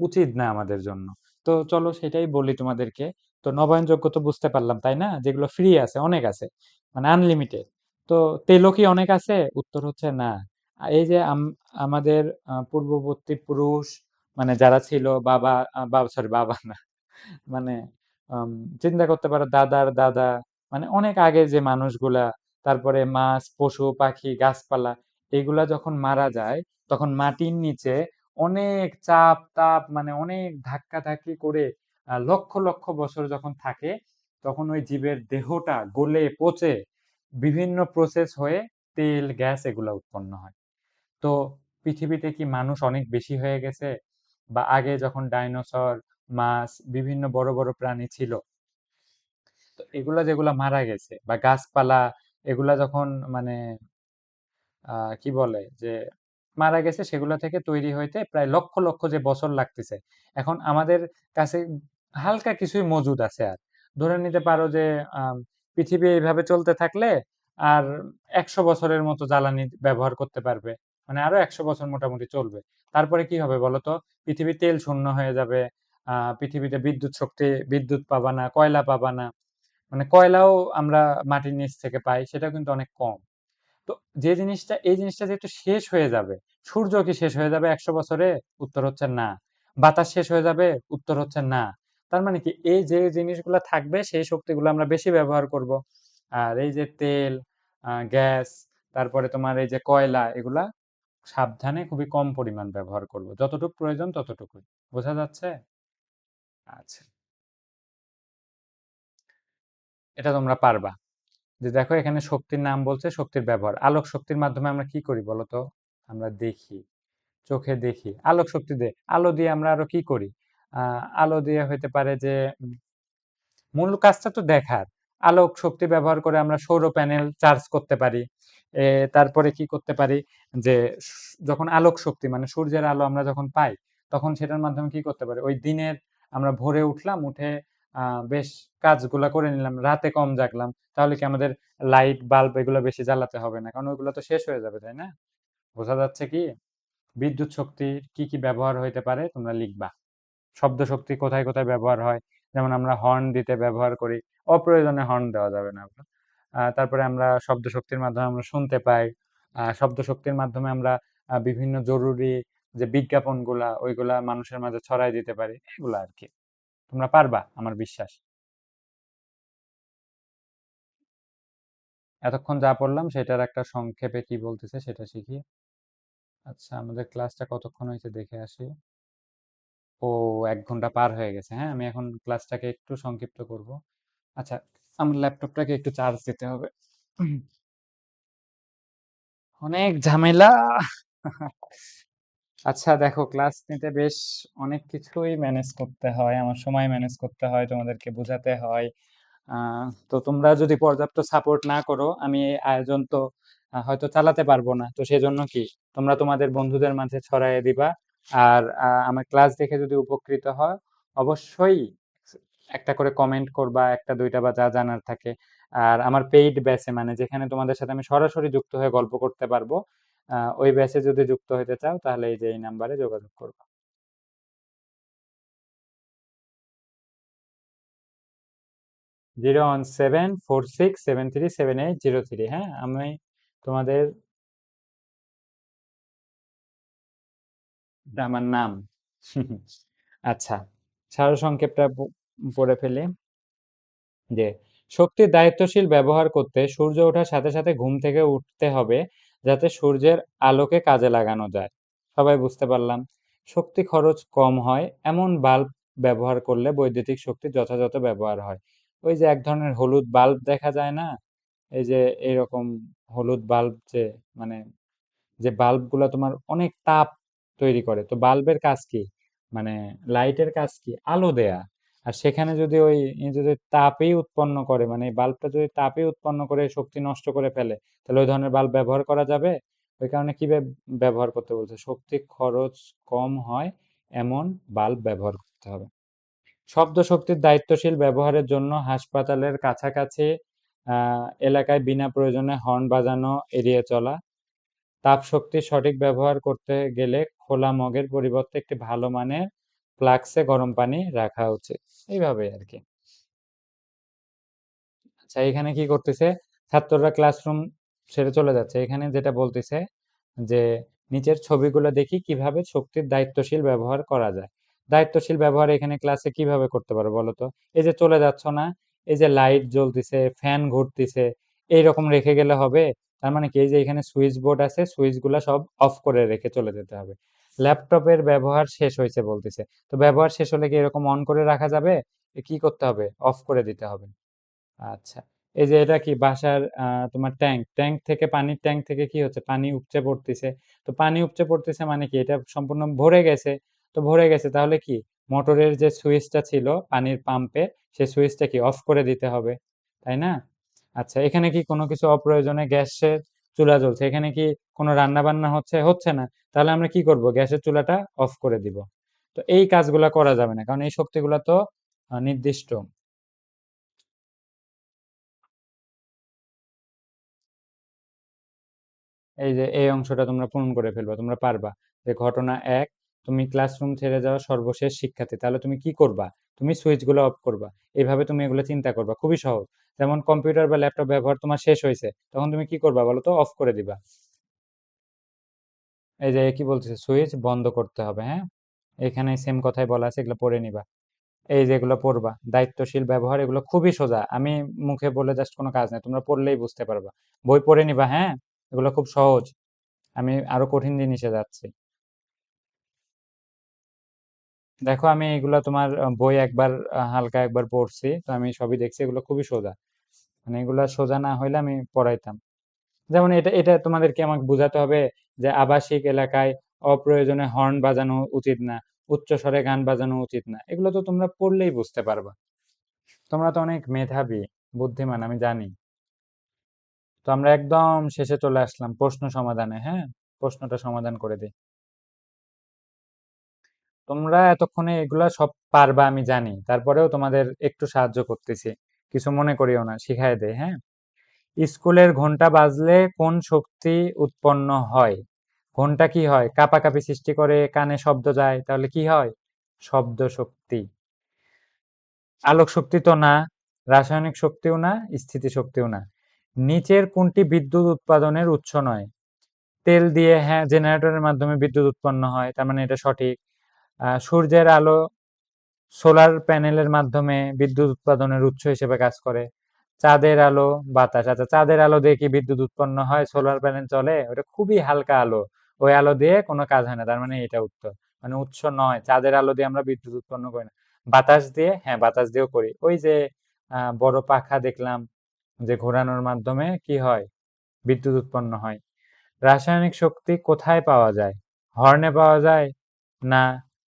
উচিত না আমাদের জন্য। তো চলো সেটাই বলি তোমাদেরকে। তো নবায়নযোগ্য তো বুঝতে পারলাম, তাই না? যেগুলো ফ্রি আছে, অনেক আছে, মানে আনলিমিটেড। তো তেলও কি অনেক আছে? উত্তর হচ্ছে না। এই যে আমাদের পূর্ববর্তী পুরুষ মানে যারা ছিল, বাবা, বাবা সরি বাবা না, মানে আম, চিন্তা করতে পারো দাদার দাদা, মানে অনেক আগে যে মানুষগুলা, তারপরে মাছ, পশু পাখি, গাছপালা, এগুলা যখন মারা যায় তখন মাটির নিচে অনেক চাপ তাপ, মানে অনেক ধাক্কা ধাক্কি করে লক্ষ লক্ষ বছর যখন থাকে, তখন ওই জীবের দেহটা গলে পচে বিভিন্ন প্রসেস হয়ে তেল গ্যাস এগুলা উৎপন্ন হয়। তো পৃথিবীতে কি মানুষ অনেক বেশি হয়ে গেছে? বা আগে যখন ডাইনোসর, মাছ, বিভিন্ন বড় বড় প্রাণী ছিল, তো এগুলা যেগুলা মারা গেছে, বা গাছপালা, এগুলা যখন মানে কি বলে যে মারা গেছে, সেগুলা থেকে তৈরি হইতে প্রায় লক্ষ লক্ষ যে বছর লাগতেছে, এখন আমাদের কাছে হালকা কিছুই মজুদ আছে। আর ধরে নিতে পারো যে আম, পৃথিবী এইভাবে চলতে থাকলে আর 100 বছরের মতো জ্বালানি ব্যবহার করতে পারবে, মানে আরো 100 বছর মোটামুটি চলবে। তারপরে কি হবে বলো তো? পৃথিবী তেল শূন্য হয়ে যাবে। পৃথিবীতে বিদ্যুৎ শক্তি, বিদ্যুৎ পাবা না, কয়লা পাবা না। মানে কয়লাও আমরা মাটির নিচ থেকে পাই, সেটা কিন্তু অনেক কম। তো যে জিনিসটা, এই জিনিসটা যেহেতু শেষ হয়ে যাবে, সূর্য কি শেষ হয়ে যাবে 100 বছরে? উত্তর হচ্ছে না। বাতাস শেষ হয়ে যাবে? উত্তর হচ্ছে না। তার মানে কি, এই যে জিনিসগুলো থাকবে সেই শক্তিগুলো আমরা বেশি ব্যবহার করব। আর এই যে তেল, গ্যাস, তারপরে তোমার এই যে কয়লা, এগুলা সাবধানে খুবই কম পরিমাণ ব্যবহার করব, যতটুকু প্রয়োজন ততটুকুই। বোঝা যাচ্ছে? আচ্ছা, এটা তোমরা পারবা। যে দেখো এখানে শক্তির নাম বলছে, শক্তির ব্যবহার, আলোক শক্তির মাধ্যমে আমরা কি করি বলতো? আমরা দেখি, চোখে দেখি আলোক শক্তি দিয়ে। আলো দিয়ে আমরা আরো কি করি? আলো দিয়ে হইতে পারে যে মূল কাজটা তো দেখার। আলোক শক্তি ব্যবহার করে আমরা সৌর প্যানেল চার্জ করতে পারি। তারপরে কি করতে পারি, যে যখন আলোক শক্তি মানে সূর্যের আলো আমরা যখন পাই, তখন সেটার মাধ্যমে কি করতে পারি, ওই দিনের আমরা ভোরে উঠলাম, উঠে বেশ কাজগুলা করে নিলাম, রাতে কম জাগলাম, তাহলে কি আমাদের লাইট বাল্ব এগুলো বেশি জ্বালাতে হবে না, কারণ ওইগুলো তো শেষ হয়ে যাবে, তাই না? বোঝা যাচ্ছে কি? বিদ্যুৎ শক্তির কি কি ব্যবহার হইতে পারে তোমরা লিখবা। শব্দ শক্তি কোথায় কোথায় ব্যবহার হয়, যেমন আমরা হর্ন দিতে ব্যবহার করি, অপ্রয়োজনে হর্ন দেওয়া যাবে না। তারপরে আমরা শব্দ শক্তির মাধ্যমে আমরা শুনতে পাই। শব্দ শক্তির মাধ্যমে আমরা বিভিন্ন জরুরি যে বিজ্ঞাপনগুলা, ওইগুলা মানুষের মাঝে ছড়াই দিতে পারি, এগুলা আর কি। তোমরা পারবা আমার বিশ্বাস। এতক্ষণ যা পড়লাম সেটার একটা সংক্ষেপে কি বলতেছে সেটা শিখি। আচ্ছা, আমাদের ক্লাসটা কতক্ষণ হয়েছে দেখে আসি। ও, 1 ঘন্টা পার হয়ে গেছে। হ্যাঁ, আমি এখন ক্লাসটাকে একটু সংক্ষিপ্ত করব। আচ্ছা, আমার ল্যাপটপটাকে একটু চার্জ দিতে হবে। অনেক ঝামেলা। আচ্ছা দেখো, ক্লাস নিতে বেশ অনেক কিছুই ম্যানেজ করতে হয়, আমার সময় ম্যানেজ করতে হয়, তোমাদেরকে বোঝাতে হয়। তো তোমরা যদি পর্যাপ্ত সাপোর্ট না করো, আমি এই আয়োজন তো হয়তো চালাতে পারবো না। তো সেজন্য কি, তোমরা তোমাদের বন্ধুদের মাঝে ছড়াইয়ে দিবা। আর আমার ক্লাস দেখে যদি উপকৃত হয়, অবশ্যই একটা করে কমেন্ট করবা, একটা দুইটা বা যা জানার থাকে। আর আমার পেইড ব্যাচে, মানে যেখানে তোমাদের সাথে আমি সরাসরি যুক্ত হয়ে গল্প করতে পারবো, ওই ব্যাচে যদি যুক্ত হতে চাও, তাহলে এই যে এই নাম্বারে যোগাযোগ করবা। 01746737803। হ্যাঁ, আমি তোমাদের, এটা আমার নাম। আচ্ছা, সারসংক্ষেপটা পড়ে ফেলি। যে শক্তির দায়িত্বশীল ব্যবহার করতে সূর্য ওঠার সাথে সাথে ঘুম থেকে উঠতে হবে, যাতে সূর্যের আলোকে কাজে লাগানো যায়। সবাই বুঝতে পারলাম। শক্তি খরচ কম হয় এমন বাল্ব ব্যবহার করলে বৈদ্যুতিক শক্তির যথাযথ ব্যবহার হয়। ওই যে এক ধরনের হলুদ বাল্ব দেখা যায় না, এই যে এইরকম হলুদ বাল্ব, যে মানে যে বাল্ব গুলা তোমার অনেক তাপ তৈরি করে, তো বাল্বের কাজ কি, মানে লাইটের কাজ কি, আলো দেয়া। আর সেখানে যদি ওই যদি তাপই উৎপন্ন করে, মানে এই বাল্বটা যদি তাপই উৎপন্ন করে শক্তি নষ্ট করে ফেলে, তাহলে ওই ধরনের বাল্ব ব্যবহার করা যাবে? ওই কারণে কি ব্যবহার করতে বলছে, শক্তি খরচ কম হয় এমন বাল্ব ব্যবহার করতে হবে। শব্দ শক্তির দায়িত্বশীল ব্যবহারের জন্য হাসপাতালের কাছাকাছি এলাকায় বিনা প্রয়োজনে হর্ন বাজানো এড়িয়ে চলা। তাপ শক্তির সঠিক ব্যবহার করতে গেলে খোলা মগের পরিবর্তে একটি ভালো মানের ফ্লাক্সে গরম পানি রাখা উচিত। এইভাবে আর কি। আচ্ছা, এখানে কি করতেছে, ছাত্ররা ক্লাসরুম ছেড়ে চলে যাচ্ছে, এখানে যেটা বলতেছে যে নিচের ছবিগুলো দেখি কিভাবে শক্তির দায়িত্বশীল ব্যবহার করা যায়। দায়িত্বশীল ব্যবহার এখানে ক্লাসে কিভাবে করতে পারো বলো তো? এই যে চলে যাচ্ছ না, এই যে লাইট জ্বলতিছে, ফ্যান ঘুরতিছে, এইরকম রেখে গেলে হবে? তার মানে কি, এই যে এখানে সুইচ বোর্ড আছে, সুইচগুলা সব অফ করে রেখে চলে যেতে হবে। ল্যাপটপের ব্যবহার শেষ হয়েছে বলতেছে, তো ব্যবহার শেষ হলে কি এরকম অন করে রাখা যাবে? কি করতে হবে? অফ করে দিতে হবে। আচ্ছা, এই যে এটা কি বাসার তোমার ট্যাঙ্ক, ট্যাঙ্ক থেকে পানির ট্যাঙ্ক থেকে কি হচ্ছে, পানি উপচে পড়তেছে। তো পানি উপচে পড়তেছে মানে কি, এটা সম্পূর্ণ ভরে গেছে। তো ভরে গেছে তাহলে কি, মোটরের যে সুইচটা ছিল পানির পাম্পে, সেই সুইচটা কি অফ করে দিতে হবে, তাই না? আচ্ছা, এখানে কি কোনো কিছু অপ্রয়োজনে গ্যাসের চুলা জ্বলছে, এখানে কি কোনো রান্না বান্না হচ্ছে, হচ্ছে না, তাহলে আমরা কি করব, গ্যাসের চুলাটা অফ করে দিব। তো এই কাজগুলা করা যাবে না, কারণ এই শক্তিগুলা তো নির্দিষ্ট। এই যে এই অংশটা তোমরা পূরণ করে ফেলবা, তোমরা পারবা। যে ঘটনা এক, তুমি ক্লাসরুম ছেড়ে যাওয়া সর্বশেষ শিক্ষার্থী, তাহলে তুমি কি করবা? তুমি সুইচগুলো অফ করবা। এইভাবে তুমি এগুলো চিন্তা করবা, খুবই সহজ। যেমন কম্পিউটার বা ল্যাপটপ ব্যবহার তোমার শেষ হয়েছে, তখন তুমি কি করবা বলো তো? অফ করে দিবা। এই যে কি বলতেছে, সুইচ বন্ধ করতে হবে, হ্যাঁ। এখানে সেম কথাই বলা আছে, এগুলো পড়ে নিবা। এই যে এগুলো পড়বা, দায়িত্বশীল ব্যবহার, এগুলো খুবই সোজা, আমি মুখে বলে জাস্ট কোনো কাজ নেই, তোমরা পড়লেই বুঝতে পারবা। বই পড়ে নিবা, হ্যাঁ। এগুলো খুব সহজ, আমি আরো কঠিন জিনিসে যাচ্ছি। দেখো, আমি এগুলা তোমার বই একবার হালকা একবার পড়ছি, তো আমি সবই দেখছি, এগুলো খুবই সোজা। মানে এগুলা সোজা না হইলে আমি পড়াইতাম। যেমন এটা এটা তোমাদেরকে আমাকে বোঝাতে হবে যে আবাসিক এলাকায় অপ্রয়োজনে হর্ন বাজানো উচিত না, উচ্চ স্বরে গান বাজানো উচিত না, এগুলো তো তোমরা পড়লেই বুঝতে পারবা। তোমরা তো অনেক মেধাবী, বুদ্ধিমান, আমি জানি। তো আমরা একদম শেষে চলে আসলাম, প্রশ্ন সমাধানে, হ্যাঁ। প্রশ্নটা সমাধান করে দিই। তোমরা এতক্ষণে এগুলা সব পারবা আমি জানি, তারপরেও তোমাদের একটু সাহায্য করতেছি, কিছু মনে করিও না, শিখাই দেই, হ্যাঁ। স্কুলের ঘন্টা বাজলে কোন শক্তি উৎপন্ন হয়? ঘন্টা কি হয়, কাঁপাকাঁপি সৃষ্টি করে, কানে শব্দ যায়, তাহলে কি হয়? শব্দ শক্তি। আলোক শক্তি তো না, রাসায়নিক শক্তিও না, স্থিতি শক্তিও না। নিচের কোনটি বিদ্যুৎ উৎপাদনের উৎস নয়? তেল দিয়ে, হ্যাঁ, জেনারেটরের মাধ্যমে বিদ্যুৎ উৎপন্ন হয়, তার মানে এটা সঠিক। সূর্যের আলো সোলার প্যানেলের মাধ্যমে বিদ্যুৎ উৎপাদনের উৎস হিসেবে কাজ করে। চাঁদের আলো, বাতাস। আচ্ছা, চাঁদের আলো দিয়ে কি বিদ্যুৎ উৎপন্ন হয়? সোলার প্যানেল চলে, ওটা খুবই হালকা আলো, ওই আলো দিয়ে কোনো কাজ হয় না, তার মানে এটা উত্তর। মানে উৎস নয়, চাঁদের আলো দিয়ে আমরা বিদ্যুৎ উৎপন্ন করি না। বাতাস দিয়ে, হ্যাঁ, বাতাস দিয়েও করি, ওই যে বড় পাখা দেখলাম যে ঘোরানোর মাধ্যমে কি হয়, বিদ্যুৎ উৎপন্ন হয়। রাসায়নিক শক্তি কোথায় পাওয়া যায়? হর্নে পাওয়া যায়, না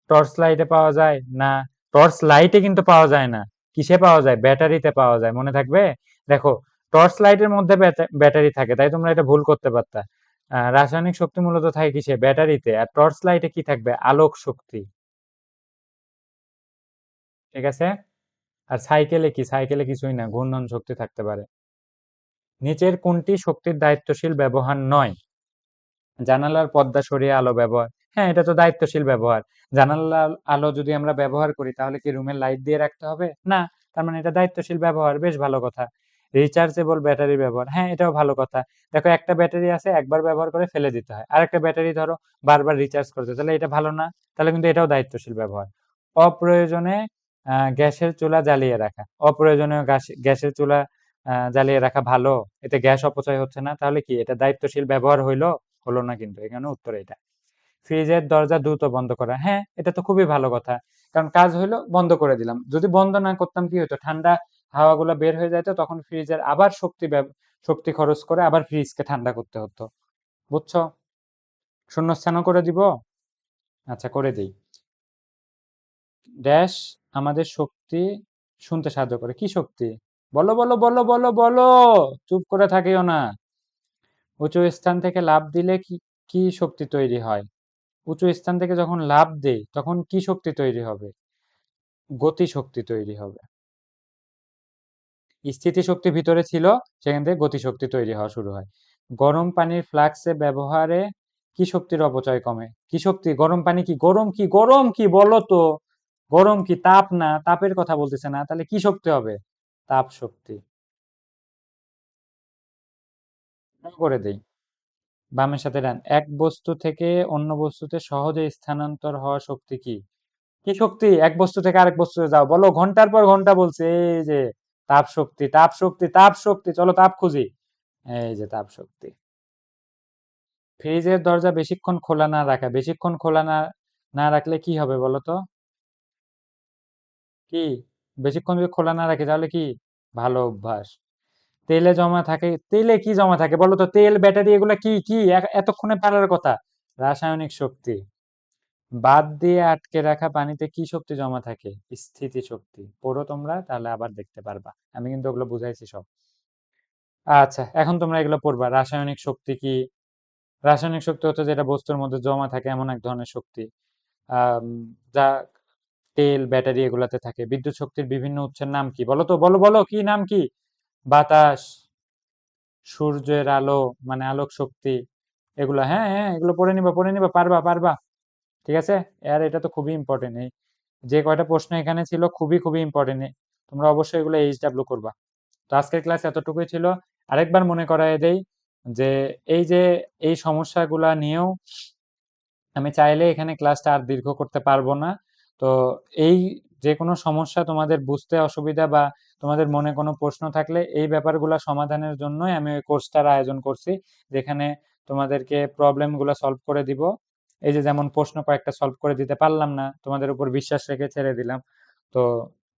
টর্চ লাইটে পাওয়া যায়, না টর্চ লাইটে কিন্তু পাওয়া যায় না, কিসে পাওয়া যায়? ব্যাটারিতে পাওয়া যায়, মনে থাকবে। দেখো, টর্চ লাইটের মধ্যে ব্যাটারি থাকে, তাই তোমরা এটা ভুল করতে পারতা। রাসায়নিক শক্তি মূলত থাকে কিসে? ব্যাটারিতে। আর টর্চ লাইটে কি থাকবে? আলোক শক্তি। ঠিক আছে। আর সাইকেলে কি? সাইকেলে কিছুই না, ঘূর্ণন শক্তি থাকতে পারে। নিচের কোনটি শক্তির দায়িত্বশীল ব্যবহার নয়? জানালার পর্দা সরিয়ে আলো ব্যবহার, হ্যাঁ, এটা তো দায়িত্বশীল ব্যবহার। জানালার আলো যদি আমরা ব্যবহার করি, তাহলে কি রুমের লাইট দিয়ে রাখতে হবে? না। তার মানে এটা দায়িত্বশীল ব্যবহার, বেশ ভালো কথা। রিচার্জেবল ব্যাটারি ব্যবহার, হ্যাঁ, এটাও ভালো কথা। দেখো, একটা ব্যাটারি আছে, একবার ব্যবহার করে ফেলে দিতে হয়, আর একটা ব্যাটারি ধরো বারবার রিচার্জ করতে, তাহলে এটা ভালো না? তাহলে কিন্তু এটাও দায়িত্বশীল ব্যবহার। অপ্রয়োজনে গ্যাসের চুলা জ্বালিয়ে রাখা, অপ্রয়োজনীয় গ্যাসের চুলা জ্বালিয়ে রাখা ভালো, এতে গ্যাস অপচয় হচ্ছে না, তাহলে কি এটা দায়িত্বশীল ব্যবহার হইলো? হলো না কিন্তু, এখানে উত্তর এটা। ফ্রিজের দরজা দ্রুত বন্ধ করা, হ্যাঁ, এটা তো খুবই ভালো কথা। কারণ কাজ হইলো, বন্ধ করে দিলাম, যদি বন্ধ না করতাম কি হতো, ঠান্ডা হাওয়াগুলো বের হয়ে যেত, তখন ফ্রিজের আবার শক্তি খরচ করে আবার ফ্রিজকে ঠান্ডা করতে হতো। বুঝছো? শূন্যস্থানও করে দিব। আচ্ছা, করে দিই। ড্যাশ আমাদের শক্তি শুনতে সাহায্য করে, কি শক্তি? বলো বলো বলো বলো বলো, চুপ করে থাকিও না। উঁচু স্থান থেকে লাফ দিলে কি কি শক্তি তৈরি হয়? উঁচু স্থান থেকে যখন লাফ দেই, তখন কি শক্তি তৈরি হবে? গতি শক্তি তৈরি হবে। স্থিতিশক্তি ভিতরে ছিল, সেখান থেকে গতিশক্তি তৈরি হওয়া শুরু হয়। গরম পানির ফ্লাক্সে ব্যবহারে কি শক্তির অপচয় কমে? কি শক্তি? গরম পানি কি? গরম কি? গরম কি বলো তো? গরম কি? তাপ না, তাপের কথা বলতেছে না, তাহলে কি শক্তি হবে? তাপ শক্তি। করে দেই। বামের সাথে ডান। এক বস্তু থেকে অন্য বস্তুতে সহজে স্থানান্তর হওয়া শক্তি কি? কি শক্তি? এক বস্তু থেকে আরেক বস্তুতে যাও, বলো। ঘন্টার পর ঘন্টা বলছে, এই যে তাপ শক্তি, তাপ শক্তি, তাপ শক্তি। চলো তাপ খুঁজি। এই যে তাপ শক্তি। ফ্রিজের দরজা বেশিক্ষণ খোলা না রাখা, বেশিক্ষণ খোলা না না রাখলে কি হবে বলো তো? কি? বেশিক্ষণ যদি খোলা না রাখি তাহলে কি? ভালো অভ্যাস। তেলে জমা থাকে, তেলে কি জমা থাকে বলো তো? তেল, ব্যাটারি, এগুলা কি কি এতক্ষণে পারার কথা? রাসায়নিক শক্তি। বাদ দিয়ে আটকে রাখা পানিতে কি শক্তি জমা থাকে? স্থিতি শক্তি। পড়ো তোমরা, তাহলে আবার দেখতে পারবা। আমি কিন্তু ওগুলো বুঝাইছি সব। আচ্ছা, এখন তোমরা এগুলো পড়বা। রাসায়নিক শক্তি কি? রাসায়নিক শক্তি হচ্ছে যেটা বস্তুর মধ্যে জমা থাকে এমন এক ধরনের শক্তি, আম, যা তেল, ব্যাটারি এগুলাতে থাকে। বিদ্যুৎ শক্তির বিভিন্ন উৎসের নাম কি বলো তো? বলো বলো, কি নাম কি? বাতাস, সূর্যের আলো, মানে আলোক শক্তি, এগুলা। হ্যাঁ হ্যাঁ, এগুলো পড়ে নিবা, পড়ে নিবা, পারবা পারবা। ঠিক আছে। আর এটা তো খুবই ইম্পর্টেন্ট। এই যে কয়টা প্রশ্ন এখানে ছিল খুবই খুবই ইম্পর্টেন্ট। তোমরা অবশ্যই এগুলো এইচডাব্লিউ করবা। তো আজকের ক্লাস এতটুকুই ছিল। আরেকবার মনে করায় দেই যে এই যে এই সমস্যাগুলা নিয়েও আমি চাইলে এখানে ক্লাসটা আর দীর্ঘ করতে পারবো না। তো এই যে কোনো সমস্যা তোমাদের বুঝতে অসুবিধা বা তোমাদের মনে কোনো প্রশ্ন থাকলে এই ব্যাপারগুলো সমাধানের জন্যই আমি ওই কোর্সটার আয়োজন করছি, যেখানে তোমাদেরকে প্রবলেমগুলো সলভ করে দিব। এই যে যেমন প্রশ্ন কয়েকটা সলভ করে দিতে পারলাম না, তোমাদের উপর বিশ্বাস রেখে ছেড়ে দিলাম। তো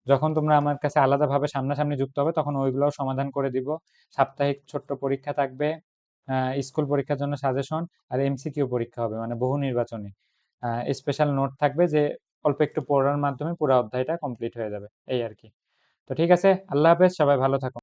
যখন তোমরা আমার কাছে আলাদাভাবে সামনাসামনি যুক্ত হবে তখন ওইগুলোও সমাধান করে দিব। সাপ্তাহিক ছোট্ট পরীক্ষা থাকবে, স্কুল পরীক্ষার জন্য সাজেশন, আর এমসিকিউ পরীক্ষা হবে, মানে বহু নির্বাচনী। স্পেশাল নোট থাকবে, যে অল্প একটু পড়ার মাধ্যমে পুরো অধ্যায়টা কমপ্লিট হয়ে যাবে, এই আর কি। তো ঠিক আছে, আল্লাহ হাফেজ, সবাই ভালো থাকো।